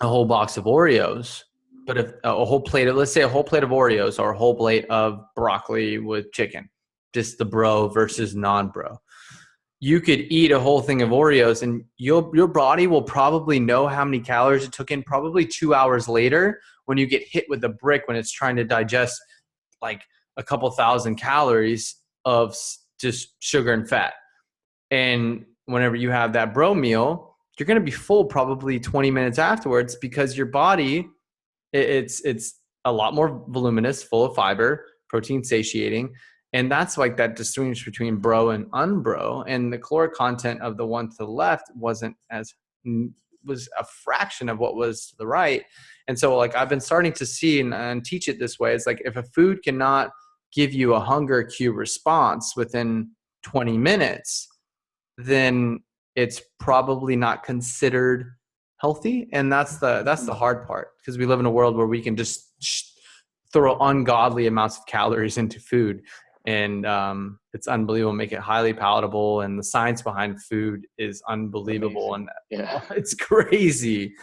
a whole box of Oreos, but if a whole plate of, let's say a whole plate of Oreos or a whole plate of broccoli with chicken, just the bro versus non-bro, you could eat a whole thing of Oreos and your body will probably know how many calories it took in probably 2 hours later, when you get hit with a brick, when it's trying to digest like a couple thousand calories of just sugar and fat. And whenever you have that bro meal, you're going to be full probably 20 minutes afterwards, because your body, it's a lot more voluminous, full of fiber, protein satiating. And that's like that distinguish between bro and unbro. And the caloric content of the one to the left wasn't as was a fraction of what was to the right. And so like I've been starting to see and teach it this way. It's like if a food cannot give you a hunger cue response within 20 minutes, then it's probably not considered healthy. And that's the hard part, because we live in a world where we can just throw ungodly amounts of calories into food. And it's unbelievable, make it highly palatable. And the science behind food is unbelievable. Amazing. And it's crazy.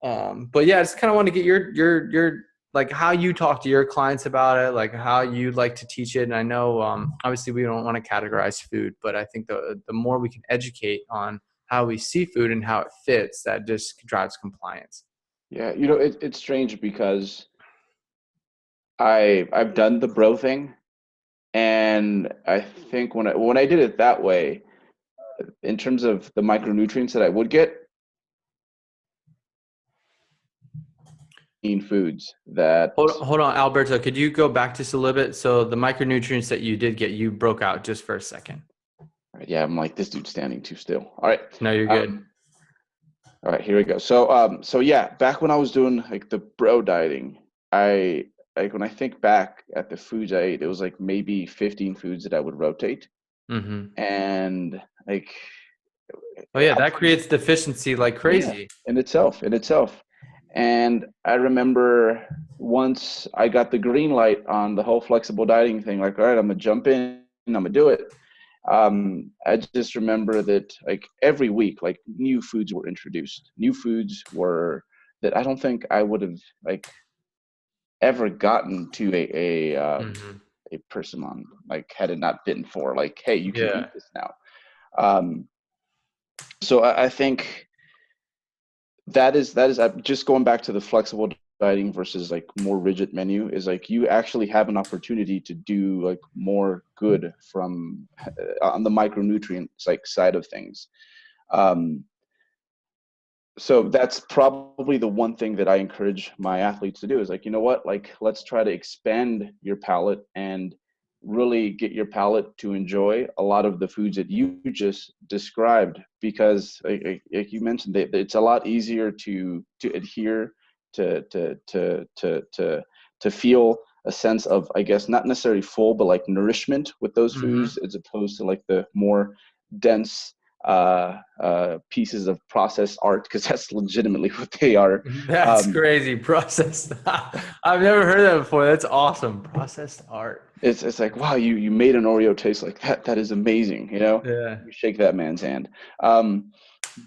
But yeah, I just kind of want to get your like how you talk to your clients about it, like how you like to teach it. And I know, obviously we don't want to categorize food, but I think the more we can educate on how we see food and how it fits, that just drives compliance. Yeah. It's strange because I've done the bro thing, and I think when I did it that way, in terms of the micronutrients that I would get in foods that Hold on, Alberto, could you go back just a little bit? So the micronutrients that you did get, you broke out just for a second. yeah, I'm like, this dude's standing too still. All right. No, you're good. All right, here we go. So yeah, back when I was doing like the bro dieting, when I think back at the foods I ate, it was like maybe 15 foods that I would rotate. Mm-hmm. And like, Oh yeah, that creates deficiency like crazy. Yeah, in itself. And I remember once I got the green light on the whole flexible dieting thing, like, all right, I'm gonna jump in and I'm gonna do it. I just remember that like every week, like new foods were introduced. New foods were that I don't think I would have like ever gotten to a person on, like, had it not been for like, hey, you can eat this now. So I think that is just going back to the flexible dieting versus like more rigid menu, is like you actually have an opportunity to do like more good from on the micronutrients like side of things. So that's probably the one thing that I encourage my athletes to do, is like, you know what, like let's try to expand your palate and really get your palate to enjoy a lot of the foods that you just described, because like you mentioned, that it's a lot easier to adhere to feel a sense of, I guess, not necessarily full, but like nourishment with those foods, as opposed to like the more dense pieces of processed art, because that's legitimately what they are. That's crazy. Processed. I've never heard that before. That's awesome. Processed art. It's like, wow, you made an Oreo taste like that. That is amazing. Yeah. You shake that man's hand.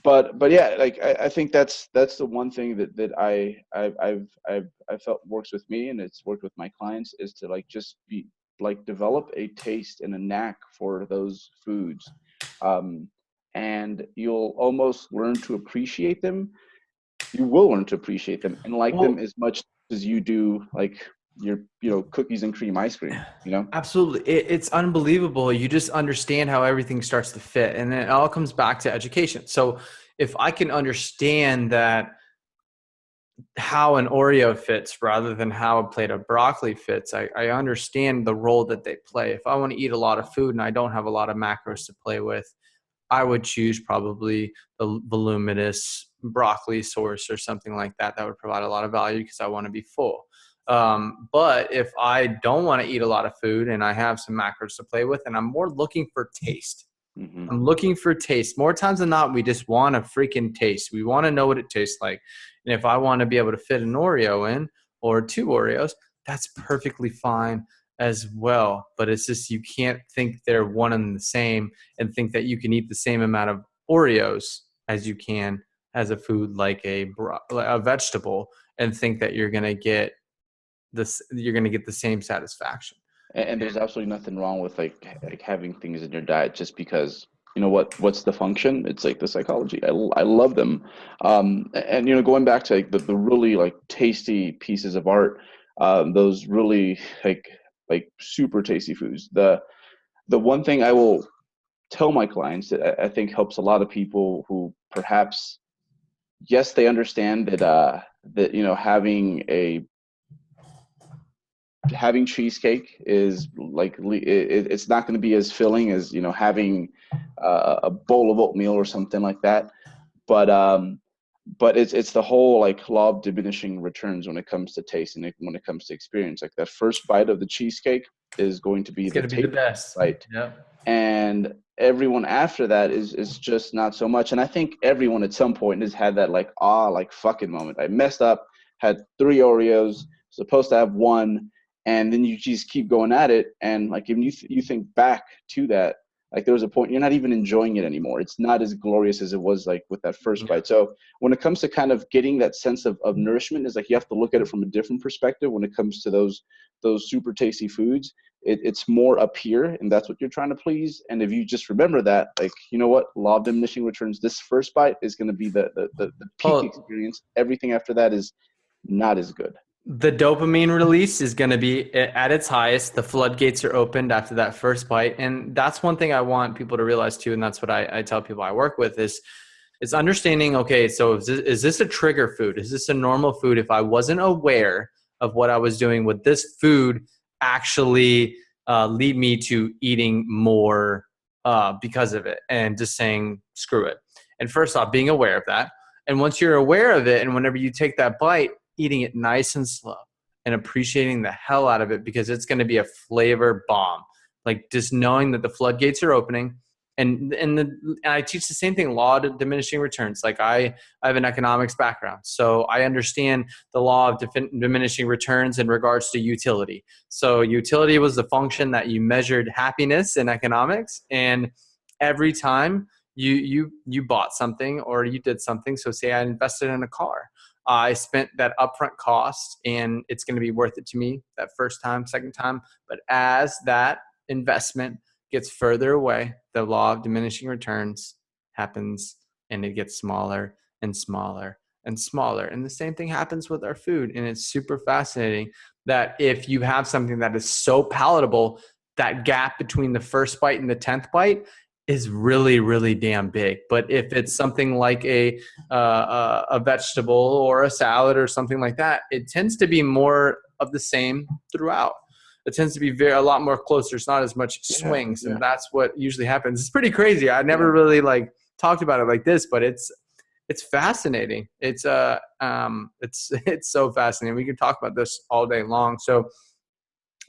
But yeah, like I think that's the one thing that I've felt works with me, and it's worked with my clients, is to like just be like develop a taste and a knack for those foods. And you'll almost learn to appreciate them. You will learn to appreciate them and like them as much as you do like your cookies and cream ice cream. Absolutely. It's unbelievable. You just understand how everything starts to fit, and it all comes back to education. So if I can understand that how an Oreo fits rather than how a plate of broccoli fits, I understand the role that they play. If I want to eat a lot of food and I don't have a lot of macros to play with, I would choose probably the voluminous broccoli source or something like that. That would provide a lot of value because I want to be full. But if I don't want to eat a lot of food and I have some macros to play with, and I'm more looking for taste, I'm looking for taste. More times than not, we just want a freaking taste. We want to know what it tastes like. And if I want to be able to fit an Oreo in or 2 Oreos, that's perfectly fine as well. But it's just, you can't think they're one and the same and think that you can eat the same amount of Oreos as you can as a food like a vegetable, and think that you're going to get the same satisfaction. And there's absolutely nothing wrong with like having things in your diet just because, what's the function? It's like the psychology. I love them. And going back to like the really like tasty pieces of art, those really like super tasty foods. The one thing I will tell my clients that I think helps a lot of people who perhaps, yes, they understand that having cheesecake is like it's not going to be as filling as having a bowl of oatmeal or something like that. But it's the whole like law of diminishing returns when it comes to taste and when it comes to experience. Like that first bite of the cheesecake is going to be It's the gonna be the taste best. bite, Yeah. and everyone after that is just not so much. And I think everyone at some point has had that like like fucking moment. I messed up, had 3 Oreos, supposed to have one, and then you just keep going at it. And like if you think back to that, like there was a point you're not even enjoying it anymore. It's not as glorious as it was like with that first Yeah. bite. So when it comes to kind of getting that sense of nourishment, is like you have to look at it from a different perspective when it comes to those super tasty foods. It's more up here, and that's what you're trying to please. And if you just remember that, like, you know what, law of diminishing returns, this first bite is going to be the peak Oh, experience. Everything after that is not as good. the dopamine release is going to be at its highest. The floodgates are opened after that first bite. And that's one thing I want people to realize too. And that's what I tell people I work with is understanding, okay, so is this a trigger food? Is this a normal food? If I wasn't aware of what I was doing, would this food actually lead me to eating more because of it and just saying, screw it. And first off, being aware of that. And once you're aware of it, and whenever you take that bite, eating it nice and slow and appreciating the hell out of it, because it's going to be a flavor bomb. Like just knowing that the floodgates are opening. And I teach the same thing, law of diminishing returns. Like I have an economics background, so I understand the law of diminishing returns in regards to utility. So utility was the function that you measured happiness in economics, and every time you bought something or you did something. So say I invested in a car, I spent that upfront cost, and it's going to be worth it to me that first time, second time. But as that investment gets further away, the law of diminishing returns happens, and it gets smaller and smaller and smaller. And the same thing happens with our food. And it's super fascinating that if you have something that is so palatable, that gap between the first bite and the 10th bite is really, really damn big. But if it's something like a vegetable or a salad or something like that, it tends to be more of the same throughout. It tends to be a lot more closer. It's not as much Yeah, swings, yeah, and that's what usually happens. It's pretty crazy. I yeah. never really like talked about it like this, but it's fascinating. It's so fascinating. We can talk about this all day long. So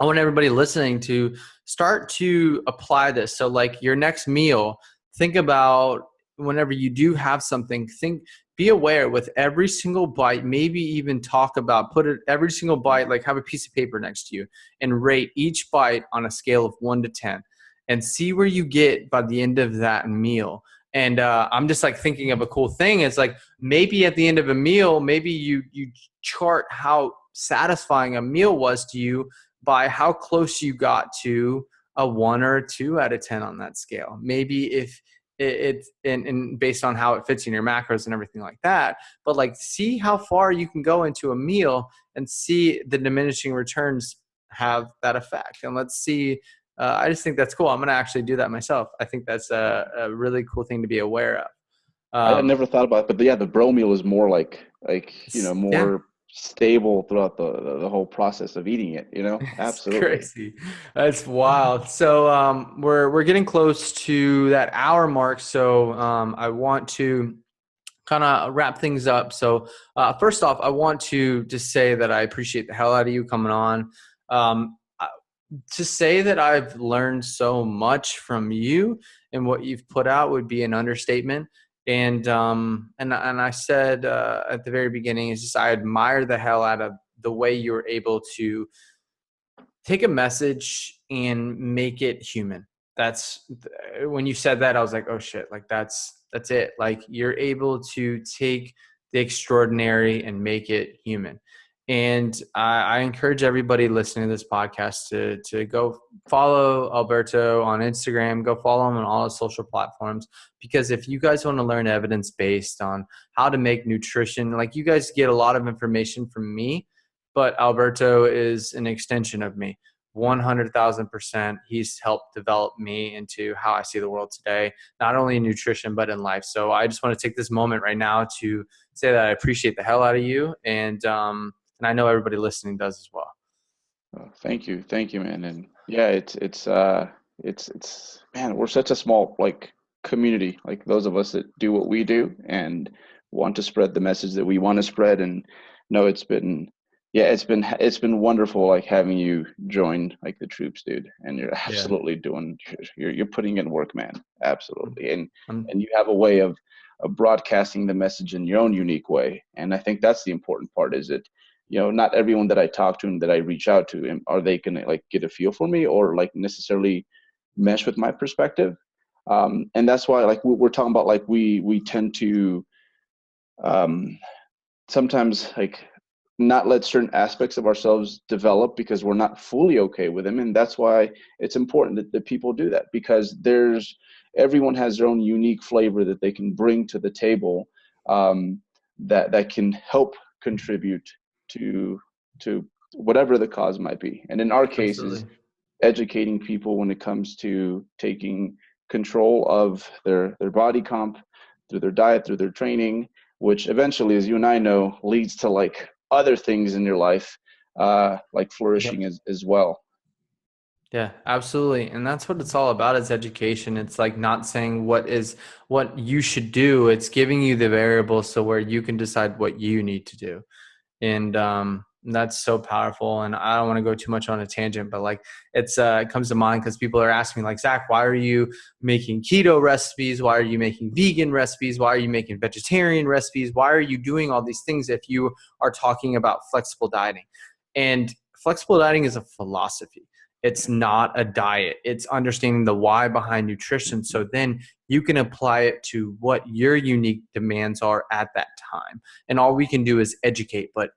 I want everybody listening to start to apply this. So like your next meal, think about whenever you do have something, be aware with every single bite, maybe even talk about, put it every single bite, like have a piece of paper next to you and rate each bite on a scale of 1 to 10 and see where you get by the end of that meal. And I'm just like thinking of a cool thing. It's like maybe at the end of a meal, maybe you chart how satisfying a meal was to you by how close you got to a 1 or a 2 out of 10 on that scale. Maybe if it's and based on how it fits in your macros and everything like that, but like see how far you can go into a meal and see the diminishing returns have that effect. And let's see, I just think that's cool. I'm going to actually do that myself. I think that's a really cool thing to be aware of. I never thought about it, but yeah, the bro meal is more like Yeah. more stable throughout the whole process of eating it. It's Absolutely. crazy. That's wild. So we're getting close to that hour mark. So I want to kind of wrap things up. So first off, I want to just say that I appreciate the hell out of you coming on. To say that I've learned so much from you and what you've put out would be an understatement. And I said at the very beginning, is just I admire the hell out of the way you're able to take a message and make it human. That's when you said that, I was like, oh shit, like that's it. Like you're able to take the extraordinary and make it human. And I encourage everybody listening to this podcast to go follow Alberto on Instagram, go follow him on all his social platforms. Because if you guys want to learn evidence based on how to make nutrition, like you guys get a lot of information from me, but Alberto is an extension of me. 100,000%. He's helped develop me into how I see the world today, not only in nutrition, but in life. So I just want to take this moment right now to say that I appreciate the hell out of you. And I know everybody listening does as well. Oh, thank you, man. And yeah, it's man, we're such a small like community, like those of us that do what we do and want to spread the message that we want to spread. And no, it's been wonderful, like having you join like the troops, dude. And you're Yeah. absolutely you're putting in work, man. Absolutely. I'm, And you have a way of broadcasting the message in your own unique way. And I think that's the important part, is that, not everyone that I talk to and that I reach out to, are they gonna like get a feel for me or like necessarily mesh with my perspective. And that's why, like, we're talking about, like, we tend to um, sometimes like not let certain aspects of ourselves develop because we're not fully okay with them. And that's why it's important that people do that, because everyone has their own unique flavor that they can bring to the table, that can help contribute to whatever the cause might be. And in our case is absolutely. educating people when it comes to taking control of their body comp through their diet, through their training, which eventually, as you and I know, leads to like other things in your life, like Yep. flourishing as well. Yeah, absolutely. And that's what it's all about, is education. It's like not saying what you should do. It's giving you the variables so where you can decide what you need to do. And that's so powerful. And I don't want to go too much on a tangent, but like it comes to mind because people are asking me like, Zach, why are you making keto recipes? Why are you making vegan recipes? Why are you making vegetarian recipes? Why are you doing all these things if you are talking about flexible dieting? And flexible dieting is a philosophy. It's not a diet. It's understanding the why behind nutrition. So then you can apply it to what your unique demands are at that time. And all we can do is educate, but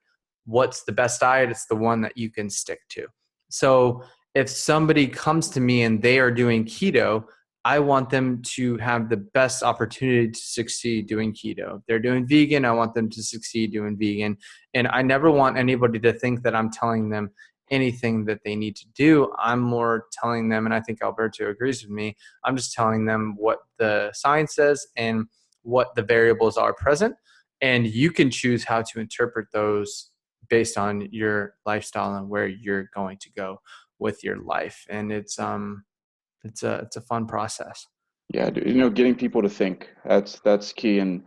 what's the best diet? It's the one that you can stick to. So if somebody comes to me and they are doing keto, I want them to have the best opportunity to succeed doing keto. If they're doing vegan, I want them to succeed doing vegan. And I never want anybody to think that I'm telling them anything that they need to do. I'm more telling them, and I think Alberto agrees with me, I'm just telling them what the science says and what the variables are present. And you can choose how to interpret those based on your lifestyle and where you're going to go with your life. And it's a fun process. Yeah, getting people to think, that's key. And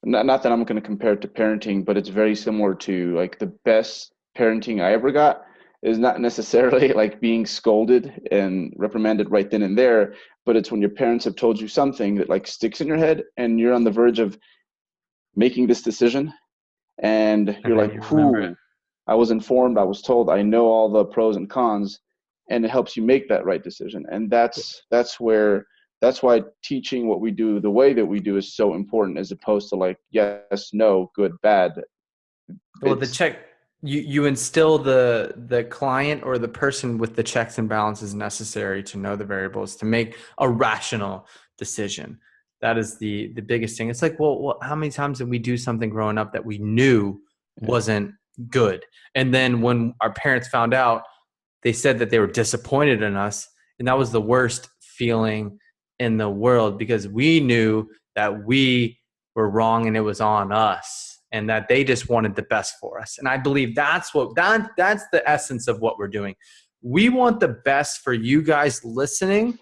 not that I'm going to compare it to parenting, but it's very similar to like the best parenting I ever got is not necessarily like being scolded and reprimanded right then and there, but it's when your parents have told you something that like sticks in your head and you're on the verge of making this decision, and And you're then like, you remember it. whoo, I was informed, I was told, I know all the pros and cons, and it helps you make that right decision. And that's why teaching what we do the way that we do is so important, as opposed to like yes, no, good, bad. Well, the It's check you instill the client or the person with the checks and balances necessary to know the variables to make a rational decision. That is the biggest thing. It's like, well, how many times did we do something growing up that we knew yeah, wasn't good? And then when our parents found out, they said that they were disappointed in us, and that was the worst feeling in the world because we knew that we were wrong and it was on us and that they just wanted the best for us. And I believe that's the essence of what we're doing. We want the best for you guys listening.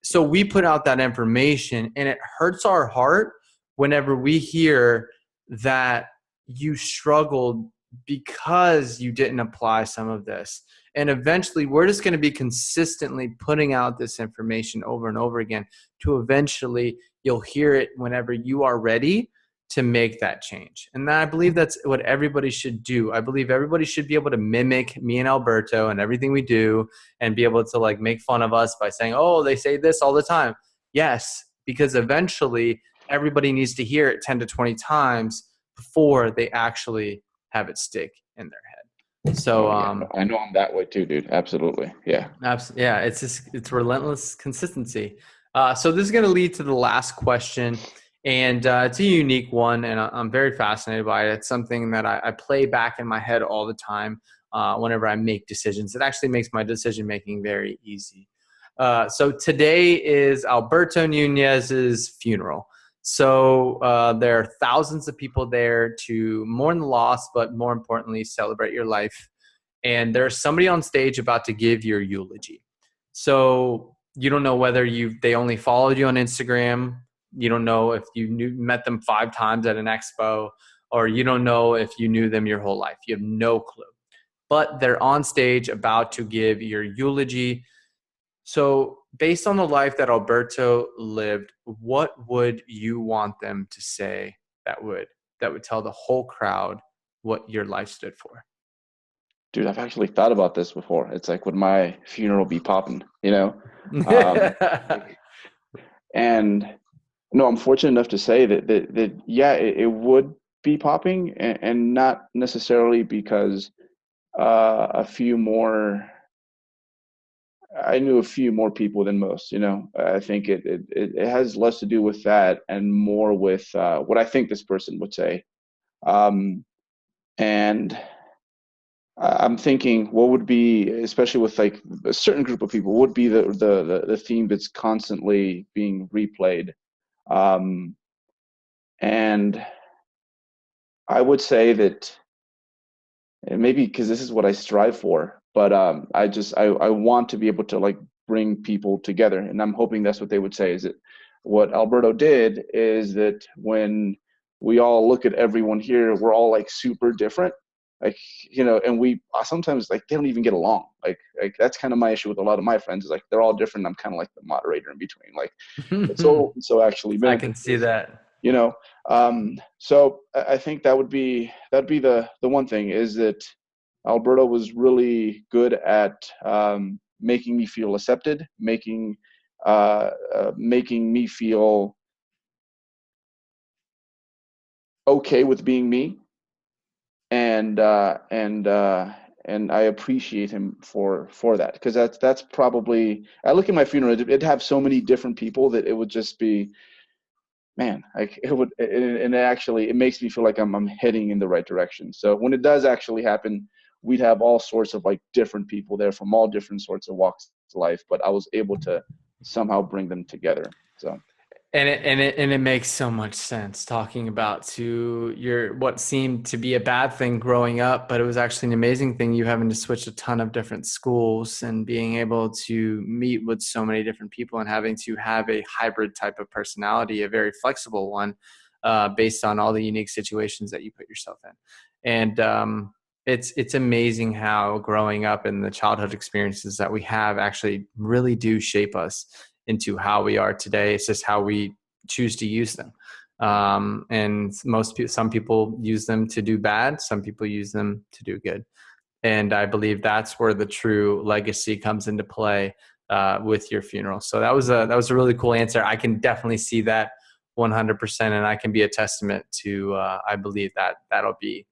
So we put out that information, and it hurts our heart whenever we hear that you struggled because you didn't apply some of this. And eventually we're just going to be consistently putting out this information over and over again to eventually you'll hear it whenever you are ready to make that change. And I believe that's what everybody should do. I believe everybody should be able to mimic me and Alberto and everything we do and be able to like make fun of us by saying, oh, they say this all the time. Yes, because eventually everybody needs to hear it 10 to 20 times before they actually have it stick in their head. So, oh yeah, no, I know I'm that way too, dude. Absolutely. Yeah. yeah, it's relentless consistency. So this is going to lead to the last question, and it's a unique one, and I'm very fascinated by it. It's something that I play back in my head all the time whenever I make decisions. It actually makes my decision making very easy. So today is Alberto Nunez's funeral. So there are thousands of people there to mourn the loss, but more importantly, celebrate your life. And there's somebody on stage about to give your eulogy. So You don't know whether they only followed you on Instagram. You don't know if you met them 5 times at an expo, or you don't know if you knew them your whole life. You have no clue. But they're on stage about to give your eulogy. So based on the life that Alberto lived, what would you want them to say that would tell the whole crowd what your life stood for? Dude, I've actually thought about this before. It's like, would my funeral be popping, you know? Like, and no, I'm fortunate enough to say that yeah, it would be popping, and not necessarily because I knew a few more people than most, you know. I think it has less to do with that and more with what I think this person would say. And I'm thinking, what would be, especially with like a certain group of people, would be the theme that's constantly being replayed. Um, and I would say that, and maybe because this is what I strive for, but I want to be able to like bring people together, and I'm hoping that's what they would say. Is that what Alberto did? Is that when we all look at everyone here, we're all like super different, like, you know, and we sometimes like they don't even get along. Like that's kind of my issue with a lot of my friends. Is like they're all different. I'm kind of like the moderator in between. Like so actually I can see that. you know. So I think that'd be the one thing, is that Alberto was really good at making me feel accepted, making me feel okay with being me, and and I appreciate him for that, because that's probably, I look at my funeral, it'd have so many different people that it would just be, man, like it would, and it makes me feel like I'm heading in the right direction. So when it does actually happen, we'd have all sorts of like different people there from all different sorts of walks of life, but I was able to somehow bring them together. So. And it makes so much sense, talking about to your what seemed to be a bad thing growing up, but it was actually an amazing thing, you having to switch a ton of different schools and being able to meet with so many different people and having to have a hybrid type of personality, a very flexible one, based on all the unique situations that you put yourself in. And it's amazing how growing up and the childhood experiences that we have actually really do shape us into how we are today. It's just how we choose to use them. And some people use them to do bad. Some people use them to do good. And I believe that's where the true legacy comes into play with your funeral. So that was a really cool answer. I can definitely see that 100%. And I can be a testament to, I believe that'll be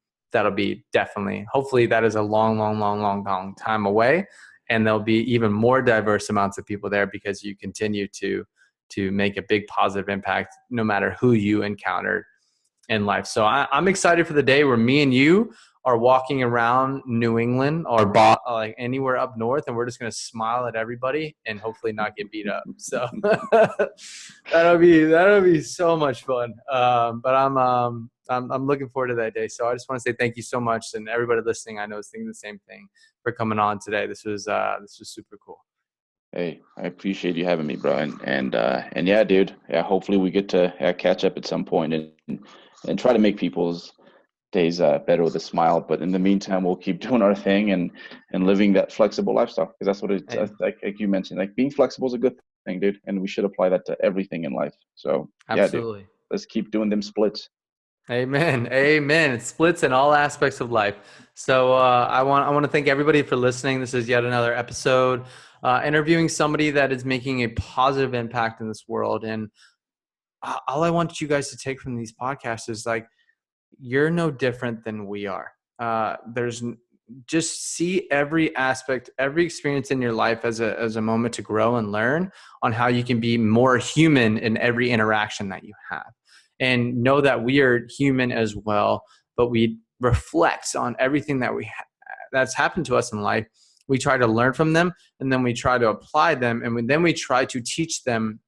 definitely, hopefully that is a long time away. And there'll be even more diverse amounts of people there because you continue to make a big positive impact no matter who you encountered in life. So I'm excited for the day where me and you are walking around New England or like anywhere up north, and we're just going to smile at everybody and hopefully not get beat up. So that'll be so much fun. But I'm looking forward to that day. So I just want to say thank you so much, and everybody listening, I know is thinking the same thing, for coming on today. This was super cool. Hey, I appreciate you having me, bro. And yeah, dude. Yeah, hopefully we get to catch up at some point and try to make people's days better with a smile. But in the meantime, we'll keep doing our thing and living that flexible lifestyle, because that's what it's like you mentioned. Like being flexible is a good thing, dude, and we should apply that to everything in life. So Absolutely. Yeah, dude, let's keep doing them splits. Amen. It splits in all aspects of life. So I want to thank everybody for listening. This is yet another episode interviewing somebody that is making a positive impact in this world. And all I want you guys to take from these podcasts is like, you're no different than we are. Just see every aspect, every experience in your life as a moment to grow and learn on how you can be more human in every interaction that you have. And know that we are human as well, but we reflect on everything that that's happened to us in life. We try to learn from them, and then we try to apply them, and then we try to teach them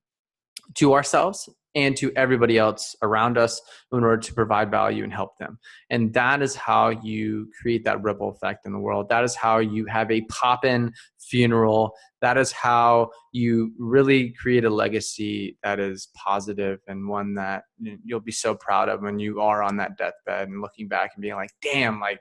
to ourselves and to everybody else around us in order to provide value and help them. And that is how you create that ripple effect in the world. That is how you have a pop-in funeral. That is how you really create a legacy that is positive and one that you'll be so proud of when you are on that deathbed and looking back and being like, damn, like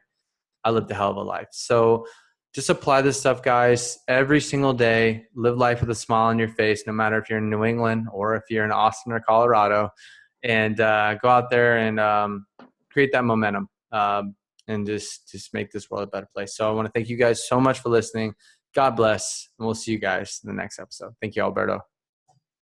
I lived a hell of a life. So just apply this stuff, guys, every single day. Live life with a smile on your face, no matter if you're in New England or if you're in Austin or Colorado, and go out there and create that momentum and just make this world a better place. So I want to thank you guys so much for listening. God bless, and we'll see you guys in the next episode. Thank you, Alberto.